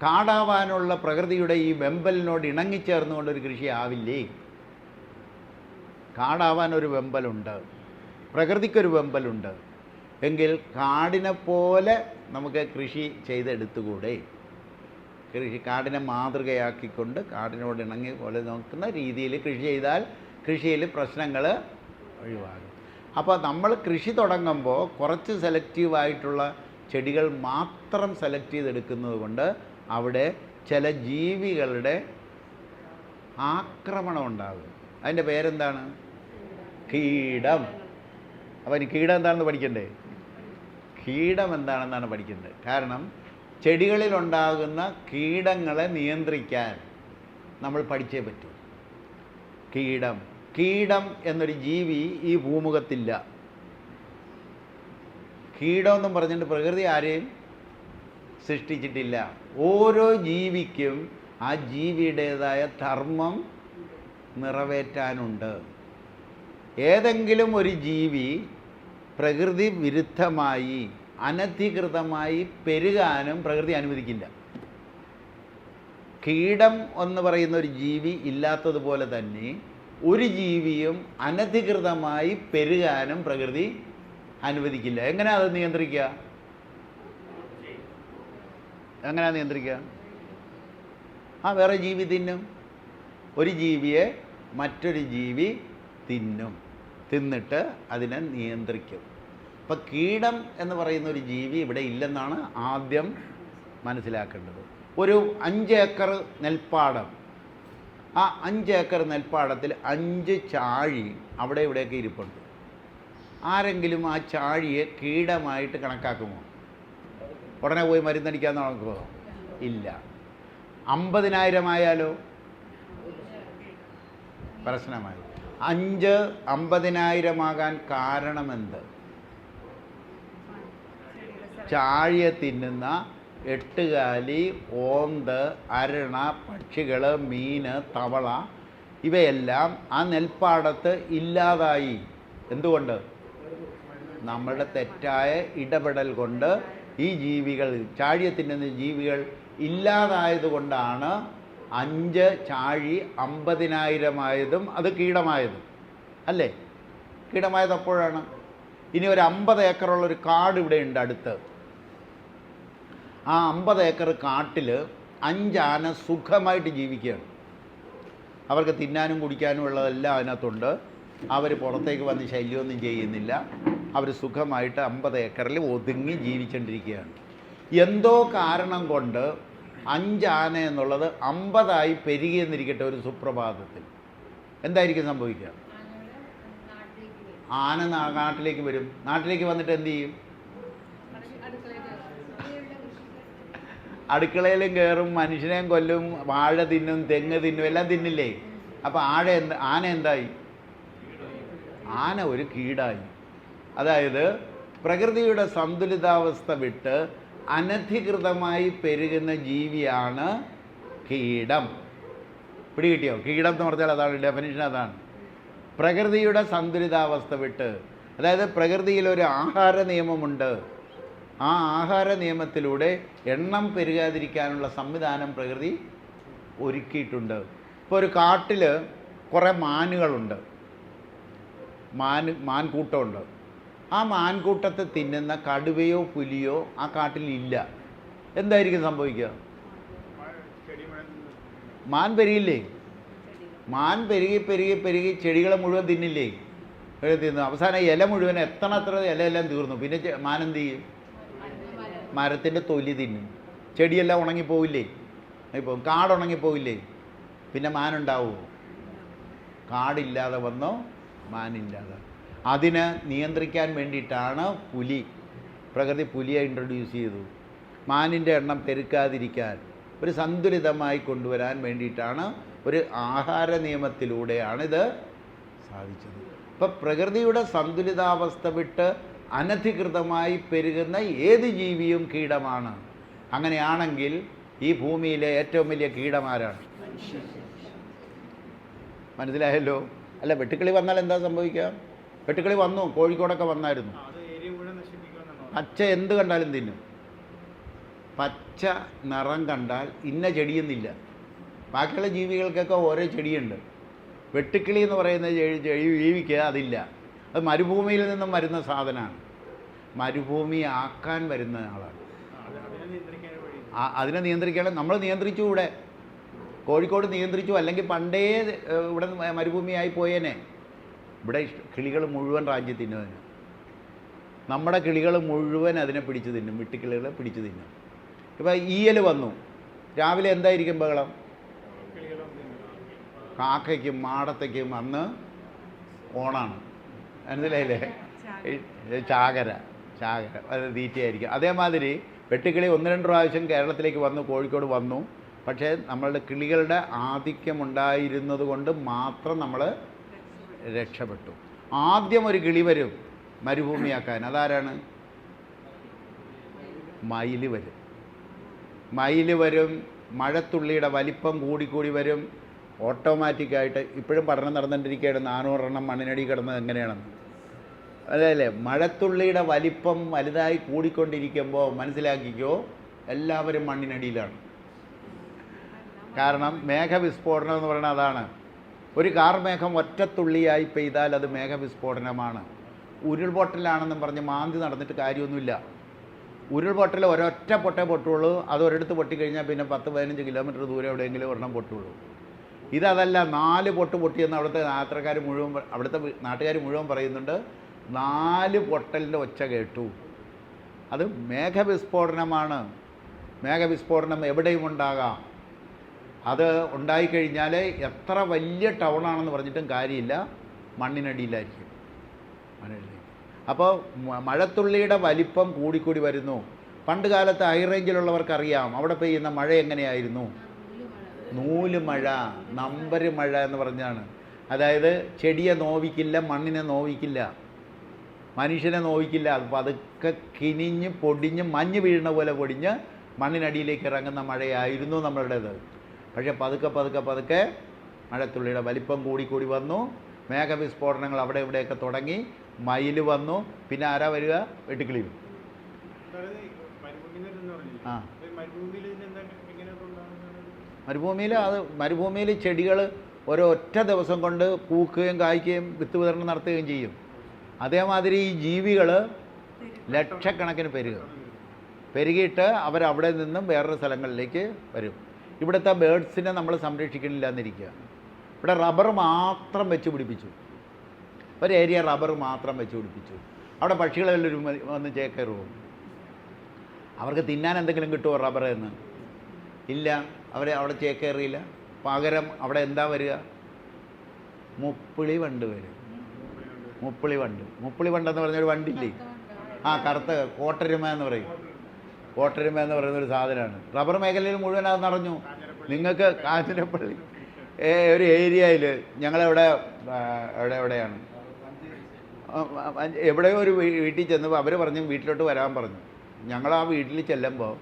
കാടാവാനുള്ള പ്രകൃതിയുടെ ഈ വെമ്പലിനോട് ഇണങ്ങിച്ചേർന്നുകൊണ്ടൊരു കൃഷി ആവില്ലേ? കാടാവാനൊരു വെമ്പലുണ്ട്, പ്രകൃതിക്കൊരു വെമ്പലുണ്ട്. എങ്കിൽ കാടിനെ പോലെ നമുക്ക് കൃഷി ചെയ്തെടുത്തുകൂടെ? കാടിനെ മാതൃകയാക്കിക്കൊണ്ട് കാടിനോട് ഇണങ്ങി പോലെ നോക്കുന്ന രീതിയിൽ കൃഷി ചെയ്താൽ കൃഷിയിൽ പ്രശ്നങ്ങൾ ഒഴിവാകും. അപ്പോൾ നമ്മൾ കൃഷി തുടങ്ങുമ്പോൾ കുറച്ച് സെലക്റ്റീവായിട്ടുള്ള ചെടികൾ മാത്രം സെലക്ട് ചെയ്തെടുക്കുന്നത് കൊണ്ട് അവിടെ ചില ജീവികളുടെ ആക്രമണം ഉണ്ടാകും. അതിൻ്റെ പേരെന്താണ്? കീടം. അപ്പോൾ ഇനി കീടം എന്താണെന്ന് പഠിക്കണ്ടേ? കീടം എന്താണെന്നാണ് പഠിക്കേണ്ടത്. കാരണം ചെടികളിലുണ്ടാകുന്ന കീടങ്ങളെ നിയന്ത്രിക്കാൻ നമ്മൾ പഠിച്ചേ പറ്റൂ. കീടം എന്നൊരു ജീവി ഈ ഭൂമുഖത്തില്ല. കീടമെന്നും പറഞ്ഞിട്ട് പ്രകൃതി ആരെയും സൃഷ്ടിച്ചിട്ടില്ല. ഓരോ ജീവിക്കും ആ ജീവിയുടേതായ ധർമ്മം നിറവേറ്റാനുണ്ട്. ഏതെങ്കിലും ഒരു ജീവി പ്രകൃതി വിരുദ്ധമായി അനധികൃതമായി പെരുകാനും പ്രകൃതി അനുവദിക്കില്ല. കീടം എന്ന് പറയുന്ന ഒരു ജീവി ഇല്ലാത്തതുപോലെ തന്നെ ഒരു ജീവിയും അനധികൃതമായി പെരുകാനും പ്രകൃതി അനുവദിക്കില്ല. എങ്ങനെയാ അത് നിയന്ത്രിക്കുക? വേറെ ജീവി തിന്നും. ഒരു ജീവിയെ മറ്റൊരു ജീവി തിന്നിട്ട് അതിനെ നിയന്ത്രിക്കും. അപ്പം കീടം എന്ന് പറയുന്ന ഒരു ജീവി ഇവിടെ ഇല്ലെന്നാണ് ആദ്യം മനസ്സിലാക്കേണ്ടത്. ഒരു 5 ഏക്കർ നെൽപ്പാടം, ആ 5 ഏക്കർ നെൽപ്പാടത്തിൽ 5 ചാഴി അവിടെ ഇവിടെയൊക്കെ ഇരിപ്പുണ്ട്. ആരെങ്കിലും ആ ചാഴിയെ കീടമായിട്ട് കണക്കാക്കുമോ? ഉടനെ പോയി മരുന്നടിക്കാൻ നടക്കുമോ? ഇല്ല. 50,000 ആയാലോ പ്രശ്നമായി. 50,000 ആകാൻ കാരണമെന്ത്? ചാഴിയെ തിന്നുന്ന എട്ടുകാലി, ഓന്ത്, അരണ, പക്ഷികൾ, മീന്, തവള ഇവയെല്ലാം ആ നെൽപ്പാടത്ത് ഇല്ലാതായി. എന്തുകൊണ്ട്? നമ്മളുടെ തെറ്റായ ഇടപെടൽ കൊണ്ട് ഈ ജീവികൾ, ചാഴിയെ തിന്നുന്ന ജീവികൾ ഇല്ലാതായതുകൊണ്ടാണ് 5 ചാഴി 50,000 ആയതും അത് കീടമായതും അല്ലേ? കീടമായത് അപ്പോഴാണ്. ഇനി ഒരു 50 ഏക്കറുള്ളൊരു കാട് ഇവിടെ ഉണ്ട് അടുത്ത്. ആ 50 ഏക്കർ കാട്ടിൽ 5 ആന സുഖമായിട്ട് ജീവിക്കുകയാണ്. അവർക്ക് തിന്നാനും കുടിക്കാനും ഉള്ളതെല്ലാം അതിനകത്തുണ്ട്. അവർ പുറത്തേക്ക് വന്ന് ശല്യമൊന്നും ചെയ്യുന്നില്ല. അവർ സുഖമായിട്ട് 50 ഏക്കറിൽ ഒതുങ്ങി ജീവിച്ചുകൊണ്ടിരിക്കുകയാണ്. എന്തോ കാരണം കൊണ്ട് 5 ആന എന്നുള്ളത് 50 പെരുകിയെന്നിരിക്കട്ടെ ഒരു സുപ്രഭാതത്തിൽ. എന്തായിരിക്കും സംഭവിക്കുക? ആന നാട്ടിലേക്ക് വരും. നാട്ടിലേക്ക് വന്നിട്ട് എന്ത് ചെയ്യും? അടുക്കളയിലും കയറും, മനുഷ്യനെയും കൊല്ലും, വാഴ തിന്നും, തെങ്ങ് തിന്നും, എല്ലാം തിന്നില്ലേ? അപ്പോൾ ആന എന്തായി? ആന ഒരു കീടായി. അതായത് പ്രകൃതിയുടെ സന്തുലിതാവസ്ഥ വിട്ട് അനധികൃതമായി പെരുകുന്ന ജീവിയാണ് കീടം. പിടികിട്ടിയോ? കീടം എന്ന് പറഞ്ഞാൽ അതാണ് ഡെഫിനിഷൻ, അതാണ്. പ്രകൃതിയുടെ സന്തുലിതാവസ്ഥ വിട്ട്, അതായത് പ്രകൃതിയിലൊരു ആഹാര നിയമമുണ്ട്. ആ ആഹാര നിയമത്തിലൂടെ എണ്ണം പെരുകാതിരിക്കാനുള്ള സംവിധാനം പ്രകൃതി ഒരുക്കിയിട്ടുണ്ട്. ഇപ്പോൾ ഒരു കാട്ടിൽ കുറേ മാനുകളുണ്ട്, മാൻകൂട്ടമുണ്ട്. ആ മാൻകൂട്ടത്തെ തിന്നുന്ന കടുവയോ പുലിയോ ആ കാട്ടിലില്ല. എന്തായിരിക്കും സംഭവിക്കുക? മാൻ പെരുകില്ലേ? മാൻ പെരുകി പെരുകി പെരുകി ചെടികളെ മുഴുവൻ തിന്നില്ലേ? തിന്നു. അവസാനം ഇല മുഴുവൻ എത്ര ഇലയെല്ലാം തീർന്നു. പിന്നെ മാൻ എന്ത് ചെയ്യും? മരത്തിൻ്റെ തൊലി തിന്നും. ചെടിയെല്ലാം ഉണങ്ങിപ്പോവില്ലേ? ഇപ്പോൾ കാടുണങ്ങിപ്പോവില്ലേ? പിന്നെ മാനുണ്ടാവുമോ? കാടില്ലാതെ വന്നോ മാനില്ലാതെ. അതിനെ നിയന്ത്രിക്കാൻ വേണ്ടിയിട്ടാണ് പ്രകൃതി പുലിയെ ഇൻട്രൊഡ്യൂസ് ചെയ്തു. മാനിൻ്റെ എണ്ണം പെരുക്കാതിരിക്കാൻ, ഒരു സന്തുലിതമായി കൊണ്ടുവരാൻ വേണ്ടിയിട്ടാണ്, ഒരു ആഹാര നിയമത്തിലൂടെയാണിത് സാധിച്ചത്. അപ്പം പ്രകൃതിയുടെ സന്തുലിതാവസ്ഥ വിട്ട് അനധികൃതമായി പെരുകുന്ന ഏത് ജീവിയും കീടമാണ്. അങ്ങനെയാണെങ്കിൽ ഈ ഭൂമിയിലെ ഏറ്റവും വലിയ കീടമാരാണ്? മനസ്സിലായല്ലോ? അല്ല, വെട്ടുക്കിളി വന്നാൽ എന്താ സംഭവിക്കുക? വെട്ടുക്കിളി വന്നു, കോഴിക്കോടൊക്കെ വന്നായിരുന്നു. പച്ച എന്ത് കണ്ടാലും തിന്നും. പച്ച നിറം കണ്ടാൽ ഇന്ന ചെടിയെന്നില്ല. ബാക്കിയുള്ള ജീവികൾക്കൊക്കെ ഓരോ ചെടിയുണ്ട്. വെട്ടുക്കിളി എന്ന് പറയുന്ന ജീവിക്ക് അതില്ല. അത് മരുഭൂമിയിൽ നിന്നും വരുന്ന സാധനമാണ്. മരുഭൂമി ആക്കാൻ വരുന്ന ആളാണ്. അതിനെ നിയന്ത്രിക്കാൻ നമ്മൾ നിയന്ത്രിച്ചു. ഇവിടെ കോഴിക്കോട് നിയന്ത്രിച്ചു. അല്ലെങ്കിൽ പണ്ടേ ഇവിടെ മരുഭൂമിയായി പോയേനെ. ഇവിടെ കിളികൾ മുഴുവൻ റാഞ്ചി തിന്നുന്നതിന്. നമ്മുടെ കിളികൾ മുഴുവൻ അതിനെ പിടിച്ചു തിന്നും. വെട്ടുക്കിളികളെ പിടിച്ചു തിന്നും. ഇപ്പോൾ ഈയൽ വന്നു, രാവിലെ എന്തായിരിക്കും ബഹളം? കാക്കയ്ക്കും മാടത്തേക്കും അന്ന് ഓണാണ്. മനസ്സിലായില്ലേ? ചാകര അത് തീറ്റയായിരിക്കും. അതേമാതിരി വെട്ടുക്കിളി 1-2 പ്രാവശ്യം കേരളത്തിലേക്ക് വന്നു, കോഴിക്കോട് വന്നു. പക്ഷേ നമ്മളുടെ കിളികളുടെ ആധിക്യമുണ്ടായിരുന്നത് കൊണ്ട് മാത്രം നമ്മൾ രക്ഷപ്പെട്ടു. ആദ്യം ഒരു കിളി വരും മരുഭൂമിയാക്കാൻ. അതാരാണ്? മയിൽ വരും. മയിൽ വരും. മഴത്തുള്ളിയുടെ വലിപ്പം കൂടിക്കൂടി വരും. ഓട്ടോമാറ്റിക്കായിട്ട് ഇപ്പോഴും പഠനം നടന്നുകൊണ്ടിരിക്കുകയാണ് 400 എണ്ണം മണ്ണിനടി കിടന്നത് എങ്ങനെയാണെന്ന്. അതല്ലേ? മഴത്തുള്ളിയുടെ വലിപ്പം വലുതായി കൂടിക്കൊണ്ടിരിക്കുമ്പോൾ മനസ്സിലാക്കിക്കോ, എല്ലാവരും മണ്ണിനടിയിലാണ്. കാരണം മേഘവിസ്ഫോടനം എന്ന് പറയുന്നത് അതാണ്. ഒരു കാർമേഘം ഒറ്റത്തുള്ളിയായി പെയ്താൽ അത് മേഘവിസ്ഫോടനമാണ്. ഉരുൾപൊട്ടലാണെന്നും പറഞ്ഞ് മാന്തി നടന്നിട്ട് കാര്യമൊന്നുമില്ല. ഉരുൾപൊട്ടൽ ഒരൊറ്റ പൊട്ടുള്ളൂ. അത് ഒരിടത്ത് പൊട്ടിക്കഴിഞ്ഞാൽ പിന്നെ 10-15 കിലോമീറ്റർ ദൂരെ എവിടെയെങ്കിലും ഒരെണ്ണം പൊട്ടുള്ളൂ. ഇതല്ല, 4 പൊട്ടിയെന്ന് അവിടുത്തെ നാട്ടുകാർ മുഴുവൻ പറയുന്നുണ്ട്. 4 പൊട്ടലിൻ്റെ ഒച്ച കേട്ടു. അത് മേഘവിസ്ഫോടനമാണ്. മേഘവിസ്ഫോടനം എവിടെയും ഉണ്ടാകാം. അത് ഉണ്ടായിക്കഴിഞ്ഞാൽ എത്ര വലിയ ടൗണാണെന്ന് പറഞ്ഞിട്ടും കാര്യമില്ല, മണ്ണിനടിയിലായിരിക്കും. അപ്പോൾ മഴത്തുള്ളിയുടെ വലിപ്പം കൂടിക്കൂടി വരുന്നു. പണ്ട് കാലത്ത് ഹൈ റേഞ്ചിലുള്ളവർക്കറിയാം അവിടെ പെയ്യുന്ന മഴ എങ്ങനെയായിരുന്നു. നൂല് മഴ, നമ്പർ മഴ എന്ന് പറഞ്ഞാണ്. അതായത് ചെടിയെ നോവിക്കില്ല, മണ്ണിനെ നോവിക്കില്ല, മനുഷ്യനെ നോവിക്കില്ല. അത് പതുക്കെ കിനിഞ്ഞ് പൊടിഞ്ഞ് മഞ്ഞ് വീഴുന്ന പോലെ പൊടിഞ്ഞ് മണ്ണിനടിയിലേക്ക് ഇറങ്ങുന്ന മഴയായിരുന്നു നമ്മളുടേത്. പക്ഷേ പതുക്കെ മഴത്തുള്ളിയുടെ വലിപ്പം കൂടിക്കൂടി വന്നു. മേഘവിസ്ഫോടനങ്ങൾ അവിടെ ഇവിടെയൊക്കെ തുടങ്ങി. മയിൽ വന്നു. പിന്നെ ആരാ വരിക? വെട്ടുക്കിളി. ആ, മരുഭൂമിയിൽ ചെടികൾ ഒരൊറ്റ ദിവസം കൊണ്ട് പൂക്കുകയും കായ്ക്കുകയും വിത്ത് വിതരണം നടത്തുകയും ചെയ്യും. അതേമാതിരി ഈ ജീവികൾ ലക്ഷക്കണക്കിന് പെരുകിയിട്ട് അവരവിടെ നിന്നും വേറൊരു സ്ഥലങ്ങളിലേക്ക് വരും. ഇവിടുത്തെ ബേഡ്സിനെ നമ്മൾ സംരക്ഷിക്കണില്ല എന്നിരിക്കുക. ഇവിടെ റബ്ബർ മാത്രം വെച്ച് പിടിപ്പിച്ചു. ഒരു ഏരിയ റബ്ബർ മാത്രം വെച്ച് പിടിപ്പിച്ചു. അവിടെ പക്ഷികളെല്ലാവരും വന്ന് ചേക്കേറുമോ? അവർക്ക് തിന്നാൻ എന്തെങ്കിലും കിട്ടുമോ റബ്ബർ എന്ന്? ഇല്ല, അവിടെ ചേക്കേറിയില്ല. പകരം അവിടെ എന്താ വരിക? മുപ്പിളി വണ്ട് വരും. മുപ്പിളി വണ്ടെന്ന് പറഞ്ഞൊരു വണ്ടില്ലേ? കറുത്ത കോട്ടരുമ എന്ന് പറയും. കോട്ടരുമ എന്ന് പറയുന്നൊരു സാധനമാണ്. റബ്ബർ മേഖലയിൽ മുഴുവൻ അത് നിറഞ്ഞു. നിങ്ങൾക്ക് കാഞ്ഞിരപ്പള്ളി ഒരു ഏരിയയിൽ ഞങ്ങളെവിടെ എവിടെയാണ് എവിടെയോ ഒരു വീട്ടിൽ ചെന്നപ്പോൾ അവർ പറഞ്ഞു വീട്ടിലോട്ട് വരാൻ പറഞ്ഞു. ഞങ്ങൾ ആ വീട്ടിൽ ചെല്ലുമ്പോൾ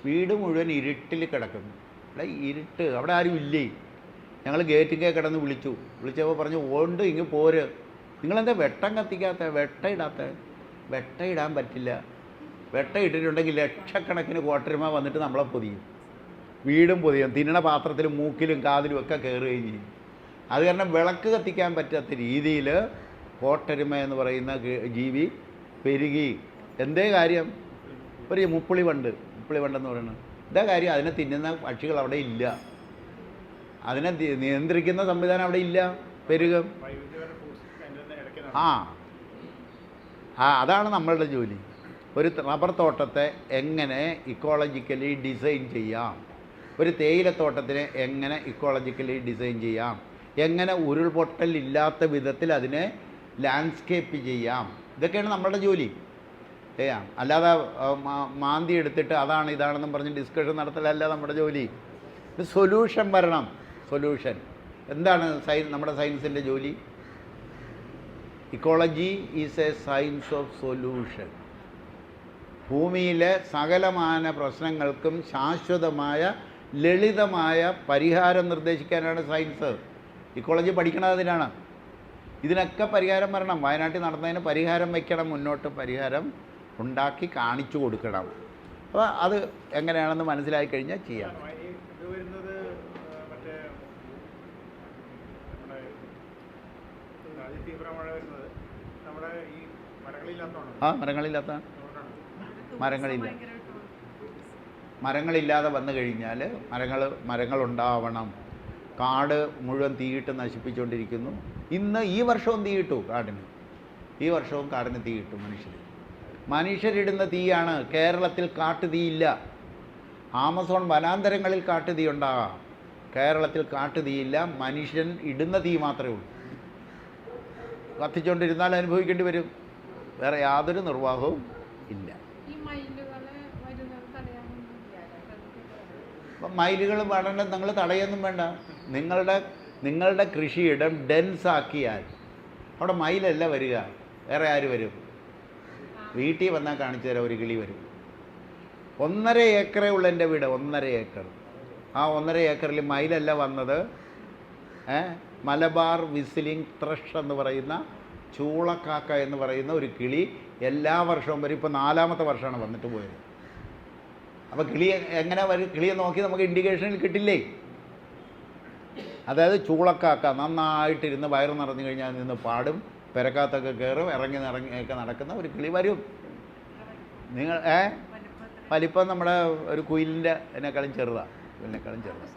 വീട് മുഴുവൻ ഇരുട്ടിൽ കിടക്കുന്നു. അവിടെ ഇരുട്ട്, അവിടെ ആരും ഇല്ലേ. ഞങ്ങൾ ഗേറ്റിൻ്റെ കിടന്ന് വിളിച്ചപ്പോൾ പറഞ്ഞു ഓണ്ട് ഇങ്ങ് പോര്, നിങ്ങളെന്താ വെട്ടം കത്തിക്കാത്ത, വെട്ട ഇടാൻ പറ്റില്ല. വെട്ട ഇട്ടിട്ടുണ്ടെങ്കിൽ ലക്ഷക്കണക്കിന് കോട്ടരുമ വന്നിട്ട് നമ്മളെ പൊതിയും, വീടും പൊതിയും, തിന്നണ പാത്രത്തിലും മൂക്കിലും കാതിലും ഒക്കെ കയറുകയും ചെയ്യും. അത് കാരണം വിളക്ക് കത്തിക്കാൻ പറ്റാത്ത രീതിയിൽ കോട്ടരുമ എന്ന് പറയുന്ന ജീവി പെരുകി. എന്തേ കാര്യം? ഒരു മുപ്പിളി വണ്ടെന്ന് പറയുന്നത് എന്താ കാര്യം? അതിനെ തിന്നുന്ന പക്ഷികൾ അവിടെ ഇല്ല, അതിനെ നിയന്ത്രിക്കുന്ന സംവിധാനം അവിടെ ഇല്ല, പെരുകും. അതാണ് നമ്മളുടെ ജോലി. ഒരു റബ്ബർ തോട്ടത്തെ എങ്ങനെ ഇക്കോളജിക്കലി ഡിസൈൻ ചെയ്യാം, ഒരു തേയിലത്തോട്ടത്തിനെ എങ്ങനെ ഇക്കോളജിക്കലി ഡിസൈൻ ചെയ്യാം, എങ്ങനെ ഉരുൾപൊട്ടലില്ലാത്ത വിധത്തിൽ അതിനെ ലാൻഡ്സ്കേപ്പ് ചെയ്യാം, ഇതൊക്കെയാണ് നമ്മളുടെ ജോലി. ചെയ്യാം. അല്ലാതെ മാന്തി എടുത്തിട്ട് അതാണ് ഇതാണെന്നും പറഞ്ഞ് ഡിസ്കഷൻ നടത്തലല്ല നമ്മുടെ ജോലി. സൊല്യൂഷൻ വരണം. സൊല്യൂഷൻ എന്താണ്? നമ്മുടെ സയൻസിൻ്റെ ജോലി. Ecology is A science of solution. ഭൂമിയിലെ സകലമാന പ്രശ്നങ്ങൾക്കും ശാശ്വതമായ ലളിതമായ പരിഹാരം നിർദ്ദേശിക്കാനാണ് സയൻസ്. ഇക്കോളജി പഠിക്കണത് അതിനാണ്. ഇതിനൊക്കെ പരിഹാരം വരണം. വയനാട്ടിൽ നടന്നതിന് പരിഹാരം വയ്ക്കണം, മുന്നോട്ട് പരിഹാരം ഉണ്ടാക്കി കാണിച്ചു കൊടുക്കണം. അപ്പോൾ അത് എങ്ങനെയാണെന്ന് മനസ്സിലായി കഴിഞ്ഞാൽ ചെയ്യാം. മരങ്ങളില്ലാതെ വന്നു കഴിഞ്ഞാൽ മരങ്ങളുണ്ടാവണം. കാട് മുഴുവൻ തീയിട്ട് നശിപ്പിച്ചുകൊണ്ടിരിക്കുന്നു. ഈ വർഷവും തീയിട്ടു കാടിന്. ഈ വർഷവും കാടിന് തീയിട്ടു മനുഷ്യരിടുന്ന തീയാണ്. കേരളത്തിൽ കാട്ടുതീയില്ല. ആമസോൺ വനാന്തരങ്ങളിൽ കാട്ടുതീ ഉണ്ടാകാം, കേരളത്തിൽ കാട്ടുതീയില്ല. മനുഷ്യൻ ഇടുന്ന തീ മാത്രമേ ഉള്ളൂ. കത്തിച്ചുകൊണ്ടിരുന്നാൽ അനുഭവിക്കേണ്ടി വരും, വേറെ യാതൊരു നിർവാഹവും ഇല്ല. അപ്പം മയിലുകൾ വളരണം, നിങ്ങൾ തടയൊന്നും വേണ്ട. നിങ്ങളുടെ കൃഷിയിടം ഡെൻസാക്കിയാൽ അവിടെ മയിലല്ല വരിക, വേറെ ആര് വരും? വീട്ടിൽ വന്നാൽ കാണിച്ചു തരാം, ഒരു കിളി വരും. 1.5 ഏക്കറേ ഉള്ള എൻ്റെ വീട്, 1.5 ഏക്കർ. ആ 1.5 ഏക്കറിൽ മയിലല്ല വന്നത്, മലബാർ വിസിലിംഗ് ത്രഷ് എന്ന് പറയുന്ന ചൂളക്കാക്ക എന്ന് പറയുന്ന ഒരു കിളി എല്ലാ വർഷവും വരും. ഇപ്പോൾ 4ാമത്തെ വർഷമാണ് വന്നിട്ട് പോയത്. അപ്പോൾ കിളി എങ്ങനെ വരും? കിളിയെ നോക്കി നമുക്ക് ഇൻഡിക്കേഷനിൽ കിട്ടില്ലേ? അതായത് ചൂളക്കാക്ക നന്നായിട്ടിരുന്ന് വയറ് നിറഞ്ഞു കഴിഞ്ഞാൽ നിന്ന് പാടും, പെരക്കാത്തൊക്കെ കയറും, ഇറങ്ങിയൊക്കെ നടക്കുന്ന ഒരു കിളി വരും. നിങ്ങൾ വലിപ്പം നമ്മുടെ ഒരു കുയിലിൻ്റെ എന്നെക്കാളും ചെറുതാണ്, കുയിലിനേക്കാളും ചെറുതാണ്.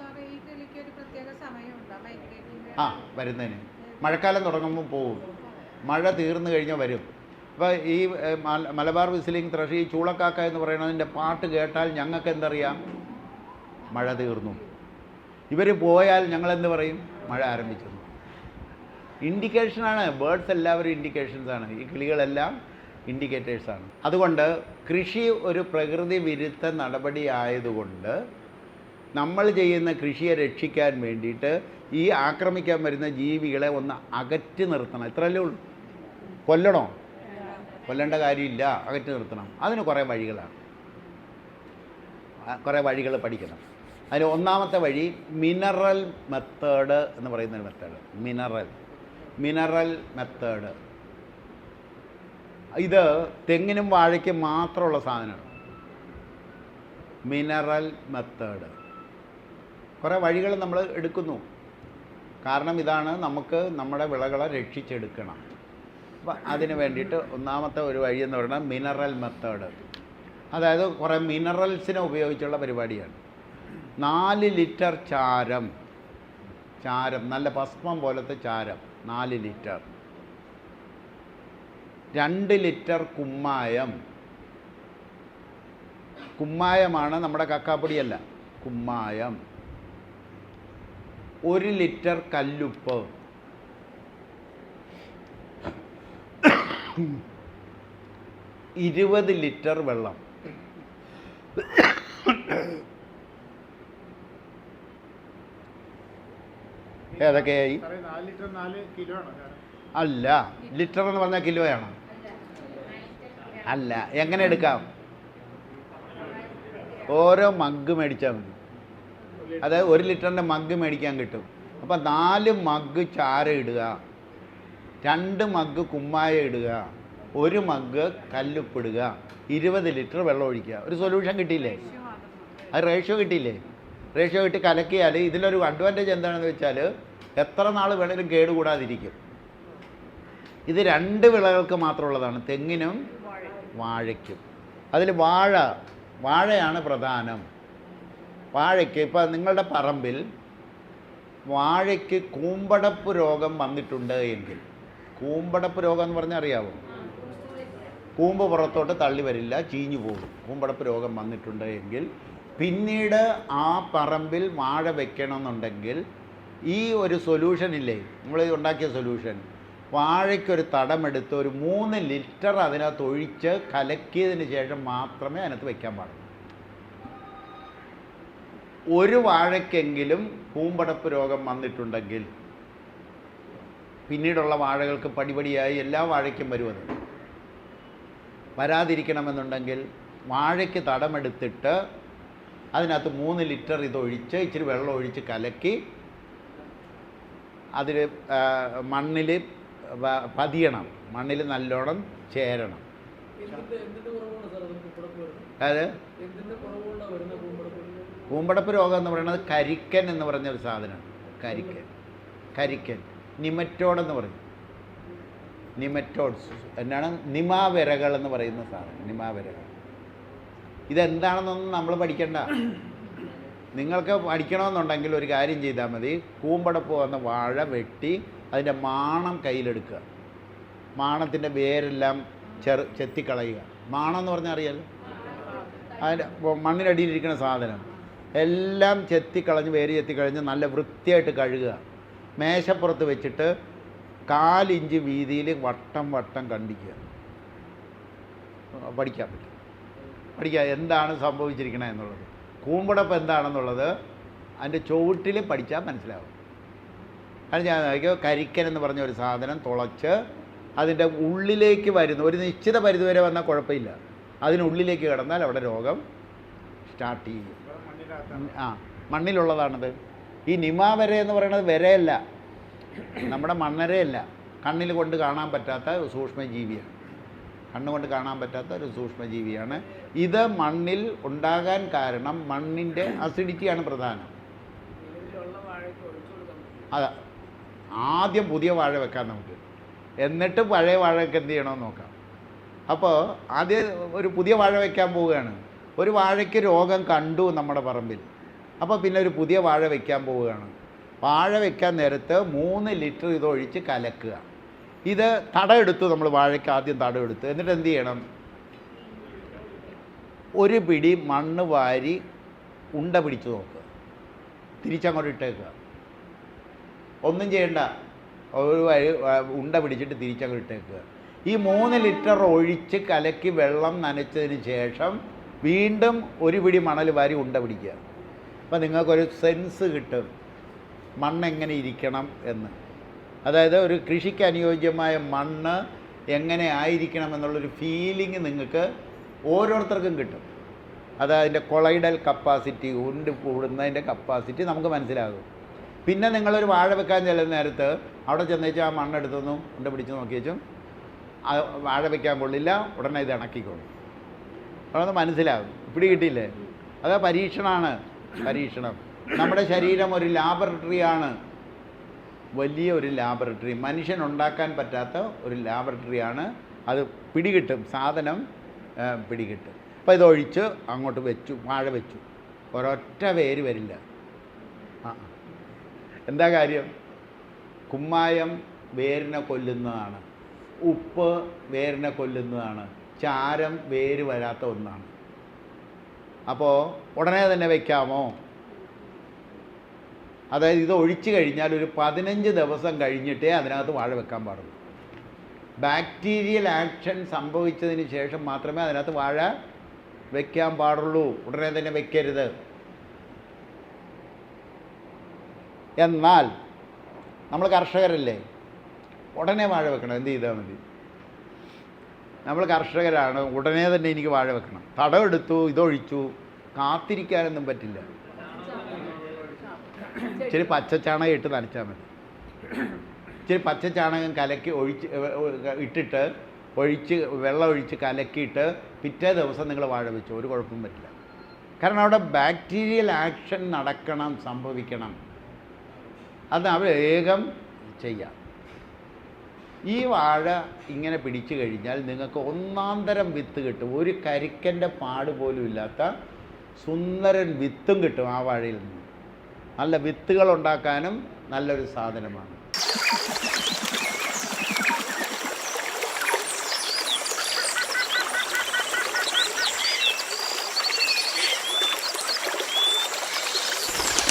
വരുന്നതിന് മഴക്കാലം തുടങ്ങുമ്പോൾ പോകും, മഴ തീർന്നു കഴിഞ്ഞാൽ വരും. അപ്പോൾ ഈ മലബാർ വിസിലിംഗ് ത്രഷ്, ഈ ചൂളക്കാക്ക എന്ന് പറയുന്നതിൻ്റെ പാട്ട് കേട്ടാൽ ഞങ്ങൾക്ക് എന്തറിയാം? മഴ തീർന്നു. ഇവർ പോയാൽ ഞങ്ങളെന്ത് പറയും? മഴ ആരംഭിച്ചു. ഇൻഡിക്കേഷനാണ്. ബേർഡ്സ് എല്ലാവരും ഇൻഡിക്കേഷൻസാണ്. ഈ കിളികളെല്ലാം ഇൻഡിക്കേറ്റേഴ്സാണ്. അതുകൊണ്ട് കൃഷി ഒരു പ്രകൃതി വിരുദ്ധ നടപടി ആയതുകൊണ്ട് നമ്മൾ ചെയ്യുന്ന കൃഷിയെ രക്ഷിക്കാൻ വേണ്ടിയിട്ട് ഈ ആക്രമിക്കാൻ വരുന്ന ജീവികളെ ഒന്ന് അകറ്റി നിർത്തണം. ഇത്രയല്ലേ ഉള്ളൂ. കൊല്ലണോ? കൊല്ലേണ്ട കാര്യമില്ല, അകറ്റി നിർത്തണം. അതിന് കുറേ വഴികളാണ്, കുറേ വഴികൾ പഠിക്കണം. അതിന് ഒന്നാമത്തെ വഴി മിനറൽ മെത്തേഡ് എന്ന് പറയുന്നൊരു മെത്തേഡ്. മിനറൽ മെത്തേഡ് ഇത് തെങ്ങിനും വാഴയ്ക്കും മാത്രമുള്ള സാധനമാണ്. മിനറൽ മെത്തേഡ് കുറേ വഴികൾ നമ്മൾ എടുക്കുന്നു. കാരണം ഇതാണ്, നമുക്ക് നമ്മുടെ വിളകളെ രക്ഷിച്ചെടുക്കണം. അപ്പം അതിന് വേണ്ടിയിട്ട് ഒന്നാമത്തെ ഒരു വഴി എന്ന് പറയുന്നത് മിനറൽ മെത്തേഡ്. അതായത് കുറേ മിനറൽസിനെ ഉപയോഗിച്ചുള്ള പരിപാടിയാണ്. 4 ലിറ്റർ ചാരം, നല്ല ഭസ്മം പോലത്തെ ചാരം 4 ലിറ്റർ. 2 ലിറ്റർ കുമ്മായമാണ്, നമ്മുടെ കക്കാപ്പൊടിയല്ല, കുമ്മായം. 1 ലിറ്റർ കല്ലുപ്പ്, 20 ലിറ്റർ വെള്ളം. ഏതൊക്കെയായി? 4 ലിറ്റർ 4 കിലോ ആണ്. അല്ല, ലിറ്റർ എന്ന് പറഞ്ഞാൽ കിലോയാണ്. അല്ല, എങ്ങനെ എടുക്കാം? ഓരോ മഗ് മേടിച്ചാൽ മതി. അതായത് 1 ലിറ്ററിൻ്റെ മഗ് മേടിക്കാൻ കിട്ടും. അപ്പം 4 മഗ് ചാരം ഇടുക, 2 മഗ് കുമ്മായ ഇടുക, 1 മഗ് കല്ലുപ്പിടുക, 20 ലിറ്റർ വെള്ളം ഒഴിക്കുക. ഒരു സൊല്യൂഷൻ കിട്ടിയില്ലേ? അത് റേഷ്യോ കിട്ടിയില്ലേ? റേഷ്യോ കിട്ടി കലക്കിയാൽ ഇതിലൊരു അഡ്വാൻറ്റേജ് എന്താണെന്ന് വെച്ചാൽ എത്ര നാൾ വേണേലും കേടുകൂടാതിരിക്കും. ഇത് 2 വിളകൾക്ക് മാത്രമുള്ളതാണ്, തെങ്ങിനും വാഴയ്ക്കും. അതിൽ വാഴയാണ് പ്രധാനം. വാഴയ്ക്ക് ഇപ്പം നിങ്ങളുടെ പറമ്പിൽ വാഴയ്ക്ക് കൂമ്പടപ്പ് രോഗം വന്നിട്ടുണ്ട് എങ്കിൽ, കൂമ്പടപ്പ് രോഗം എന്ന് പറഞ്ഞാൽ അറിയാമോ? കൂമ്പ് പുറത്തോട്ട് തള്ളി വരില്ല, ചീഞ്ഞു പോകും. കൂമ്പടപ്പ് രോഗം വന്നിട്ടുണ്ട് എങ്കിൽ പിന്നീട് ആ പറമ്പിൽ വാഴ വെക്കണമെന്നുണ്ടെങ്കിൽ ഈ ഒരു സൊല്യൂഷൻ ഇല്ലേ, നമ്മൾ ഉണ്ടാക്കിയ സൊല്യൂഷൻ, വാഴയ്ക്കൊരു തടമെടുത്ത് ഒരു 3 ലിറ്റർ അതിനകത്ത് ഒഴിച്ച് കലക്കിയതിന് ശേഷം മാത്രമേ അതിനകത്ത് വെക്കാൻ പാടുള്ളൂ. ഒരു വാഴയ്ക്കെങ്കിലും കൂമ്പടപ്പ് രോഗം വന്നിട്ടുണ്ടെങ്കിൽ പിന്നീടുള്ള വാഴകൾക്ക് പടിപടിയായി എല്ലാ വാഴയ്ക്കും വരുന്നത്. വരാതിരിക്കണമെന്നുണ്ടെങ്കിൽ വാഴയ്ക്ക് തടമെടുത്തിട്ട് അതിനകത്ത് 3 ലിറ്റർ ഇതൊഴിച്ച് ഇച്ചിരി വെള്ളം ഒഴിച്ച് കലക്കി അതിൽ മണ്ണിൽ പതിയണം, മണ്ണിൽ നല്ലോണം ചേരണം. അത് കൂമ്പടപ്പ് രോഗം എന്ന് പറയുന്നത് കരിക്കൻ എന്ന് പറഞ്ഞൊരു സാധനമാണ്. കരിക്കൻ നിമറ്റോഡെന്ന് പറയും. നിമറ്റോഡ്സ് എന്നാണ് നിമാവിരകൾ എന്ന് പറയുന്ന സാധനം. നിമാവിരകൾ ഇതെന്താണെന്നൊന്നും നമ്മൾ പഠിക്കണ്ട. നിങ്ങൾക്ക് പഠിക്കണമെന്നുണ്ടെങ്കിൽ ഒരു കാര്യം ചെയ്താൽ മതി. കൂമ്പടപ്പ് വന്ന വാഴ വെട്ടി അതിൻ്റെ മാണം കയ്യിലെടുക്കുക, മാണത്തിൻ്റെ വേരെല്ലാം ചെത്തിക്കളയുക. മാണം എന്ന് പറഞ്ഞാൽ അറിയാലോ, അതിൻ്റെ മണ്ണിനടിയിലിരിക്കുന്ന സാധനം എല്ലാം ചെത്തിക്കളഞ്ഞ് വേര് ചെത്തിക്കളഞ്ഞ് നല്ല വൃത്തിയായിട്ട് കഴുകുക. മേശപ്പുറത്ത് വെച്ചിട്ട് 4 ഇഞ്ച് വീതിയിൽ വട്ടം കണ്ടിക്കുക. പഠിക്കുക എന്താണ് സംഭവിച്ചിരിക്കണത് എന്നുള്ളത്. കൂമ്പടപ്പ് എന്താണെന്നുള്ളത് അതിൻ്റെ ചുവട്ടിൽ പഠിച്ചാൽ മനസ്സിലാവും. അത് ഞാൻ കരിക്കൻ എന്ന് പറഞ്ഞ ഒരു സാധനം തുളച്ച് അതിൻ്റെ ഉള്ളിലേക്ക് വരുന്ന ഒരു നിശ്ചിത പരിധി വരെ വന്നാൽ കുഴപ്പമില്ല. അതിനുള്ളിലേക്ക് കിടന്നാൽ അവിടെ രോഗം സ്റ്റാർട്ട് ചെയ്യും. മണ്ണിലുള്ളതാണത്. ഈ നിമാവര എന്ന് പറയുന്നത് വരയല്ല, നമ്മുടെ മണ്ണരയല്ല, കണ്ണിൽ കൊണ്ട് കാണാൻ പറ്റാത്ത ഒരു സൂക്ഷ്മജീവിയാണ്. കണ്ണുകൊണ്ട് കാണാൻ പറ്റാത്ത ഒരു സൂക്ഷ്മജീവിയാണ് ഇത്. മണ്ണിൽ ഉണ്ടാകാൻ കാരണം മണ്ണിൻ്റെ അസിഡിറ്റിയാണ് പ്രധാനം. അതാ ആദ്യം പുതിയ വാഴ വെക്കാം നമുക്ക്, എന്നിട്ട് പഴയ വാഴയ്ക്ക് എന്ത് ചെയ്യണമെന്ന് നോക്കാം. അപ്പോൾ ആദ്യം ഒരു പുതിയ വാഴ വയ്ക്കാൻ പോവുകയാണ്. ഒരു വാഴയ്ക്ക് രോഗം കണ്ടു നമ്മുടെ പറമ്പിൽ, അപ്പോൾ പിന്നെ ഒരു പുതിയ വാഴ വയ്ക്കാൻ പോവുകയാണ്. വാഴ വയ്ക്കാൻ നേരത്ത് 3 ലിറ്റർ ഇതൊഴിച്ച് കലക്കുക. ഇത് തടമെടുത്തു, നമ്മൾ വാഴയ്ക്ക് ആദ്യം തടമെടുത്ത്, എന്നിട്ട് എന്ത് ചെയ്യണം? ഒരു പിടി മണ്ണ് വാരി ഉണ്ട പിടിച്ച് നോക്കുക, തിരിച്ചങ്ങോട്ട് ഇട്ടേക്കുക. ഒന്നും ചെയ്യണ്ട, ഒരു ഉണ്ട പിടിച്ചിട്ട് തിരിച്ചങ്ങോട്ട് ഇട്ടേക്കുക. ഈ 3 ലിറ്റർ ഒഴിച്ച് കലക്കി വെള്ളം നനച്ചതിന് ശേഷം വീണ്ടും ഒരു പിടി മണൽ വാരി ഉണ്ട പിടിക്കുക. അപ്പോൾ നിങ്ങൾക്കൊരു സെൻസ് കിട്ടും മണ്ണ് എങ്ങനെ ഇരിക്കണം എന്ന്. അതായത് ഒരു കൃഷിക്ക് അനുയോജ്യമായ മണ്ണ് എങ്ങനെ ആയിരിക്കണം എന്നുള്ളൊരു ഫീലിംഗ് നിങ്ങൾക്ക് ഓരോരുത്തർക്കും കിട്ടും. അത് അതിൻ്റെ കൊളൈഡൽ കപ്പാസിറ്റി, ഉരുണ്ട് കൂടുന്നതിൻ്റെ കപ്പാസിറ്റി നമുക്ക് മനസ്സിലാകും. പിന്നെ നിങ്ങളൊരു വാഴ വെക്കാൻ ചെല്ലുന്ന നേരത്ത് അവിടെ ചെന്നേച്ചാൽ ആ മണ്ണെടുത്തൊന്നും ഉണ്ട പിടിച്ച് നോക്കിയേച്ചും വാഴ വയ്ക്കാൻ കൊള്ളില്ല, ഉടനെ ഇത് ഇണക്കിക്കോളും. അതൊന്ന് മനസ്സിലാകും. പിടി കിട്ടിയില്ലേ? അത് പരീക്ഷണം. നമ്മുടെ ശരീരം ഒരു ലാബറട്ടറിയാണ്, വലിയ ഒരു ലാബറട്ടറി. മനുഷ്യനുണ്ടാക്കാൻ പറ്റാത്ത ഒരു ലാബറട്ടറിയാണ്. അത് പിടികിട്ടും, സാധനം പിടികിട്ടും. അപ്പോൾ ഇതൊഴിച്ച് അങ്ങോട്ട് വെച്ചു, വാഴ വെച്ചു, ഒരൊറ്റ വേര് വരില്ല. എന്താ കാര്യം? കുമ്മായം വേരിനെ കൊല്ലുന്നതാണ്, ഉപ്പ് വേരിനെ കൊല്ലുന്നതാണ്, ചാരം വേര് വരാത്ത ഒന്നാണ്. അപ്പോൾ ഉടനെ തന്നെ വയ്ക്കാമോ? അതായത് ഇത് ഒഴിച്ചു കഴിഞ്ഞാൽ ഒരു 15 ദിവസം കഴിഞ്ഞിട്ടേ അതിനകത്ത് വാഴ വെക്കാൻ പാടുള്ളൂ. ബാക്ടീരിയൽ ആക്ഷൻ സംഭവിച്ചതിന് ശേഷം മാത്രമേ അതിനകത്ത് വാഴ വയ്ക്കാൻ പാടുള്ളൂ. ഉടനെ തന്നെ വയ്ക്കരുത്. എന്നാൽ നമ്മൾ കർഷകരല്ലേ, ഉടനെ വാഴ വെക്കണം. എന്ത് ചെയ്താൽ മതി? നമ്മൾ കർഷകരാണ്, ഉടനെ തന്നെ എനിക്ക് വാഴ വെക്കണം. തടമെടുത്തു, ഇതൊഴിച്ചു, കാത്തിരിക്കാനൊന്നും പറ്റില്ല. ഇച്ചിരി പച്ചച്ചാണകം ഇട്ട് നനച്ചാൽ മതി. ഇച്ചിരി പച്ചച്ചാണകം കലക്കി ഒഴിച്ച് വെള്ളം ഒഴിച്ച് കലക്കിയിട്ട് പിറ്റേ ദിവസം നിങ്ങൾ വാഴ വെച്ചു, ഒരു കുഴപ്പവും പറ്റില്ല. കാരണം അവിടെ ബാക്ടീരിയൽ ആക്ഷൻ സംഭവിക്കണം. അത് വേഗം ചെയ്യാം. ഈ വാഴ ഇങ്ങനെ പിടിച്ചു കഴിഞ്ഞാൽ നിങ്ങൾക്ക് ഒന്നാന്തരം വിത്ത് കിട്ടും. ഒരു കരിക്കൻ്റെ പാട് പോലും ഇല്ലാത്ത സുന്ദരൻ വിത്തും കിട്ടും ആ വാഴയിൽ നിന്ന്. നല്ല വിത്തുകൾ ഉണ്ടാക്കാനും നല്ലൊരു സാധനമാണ്.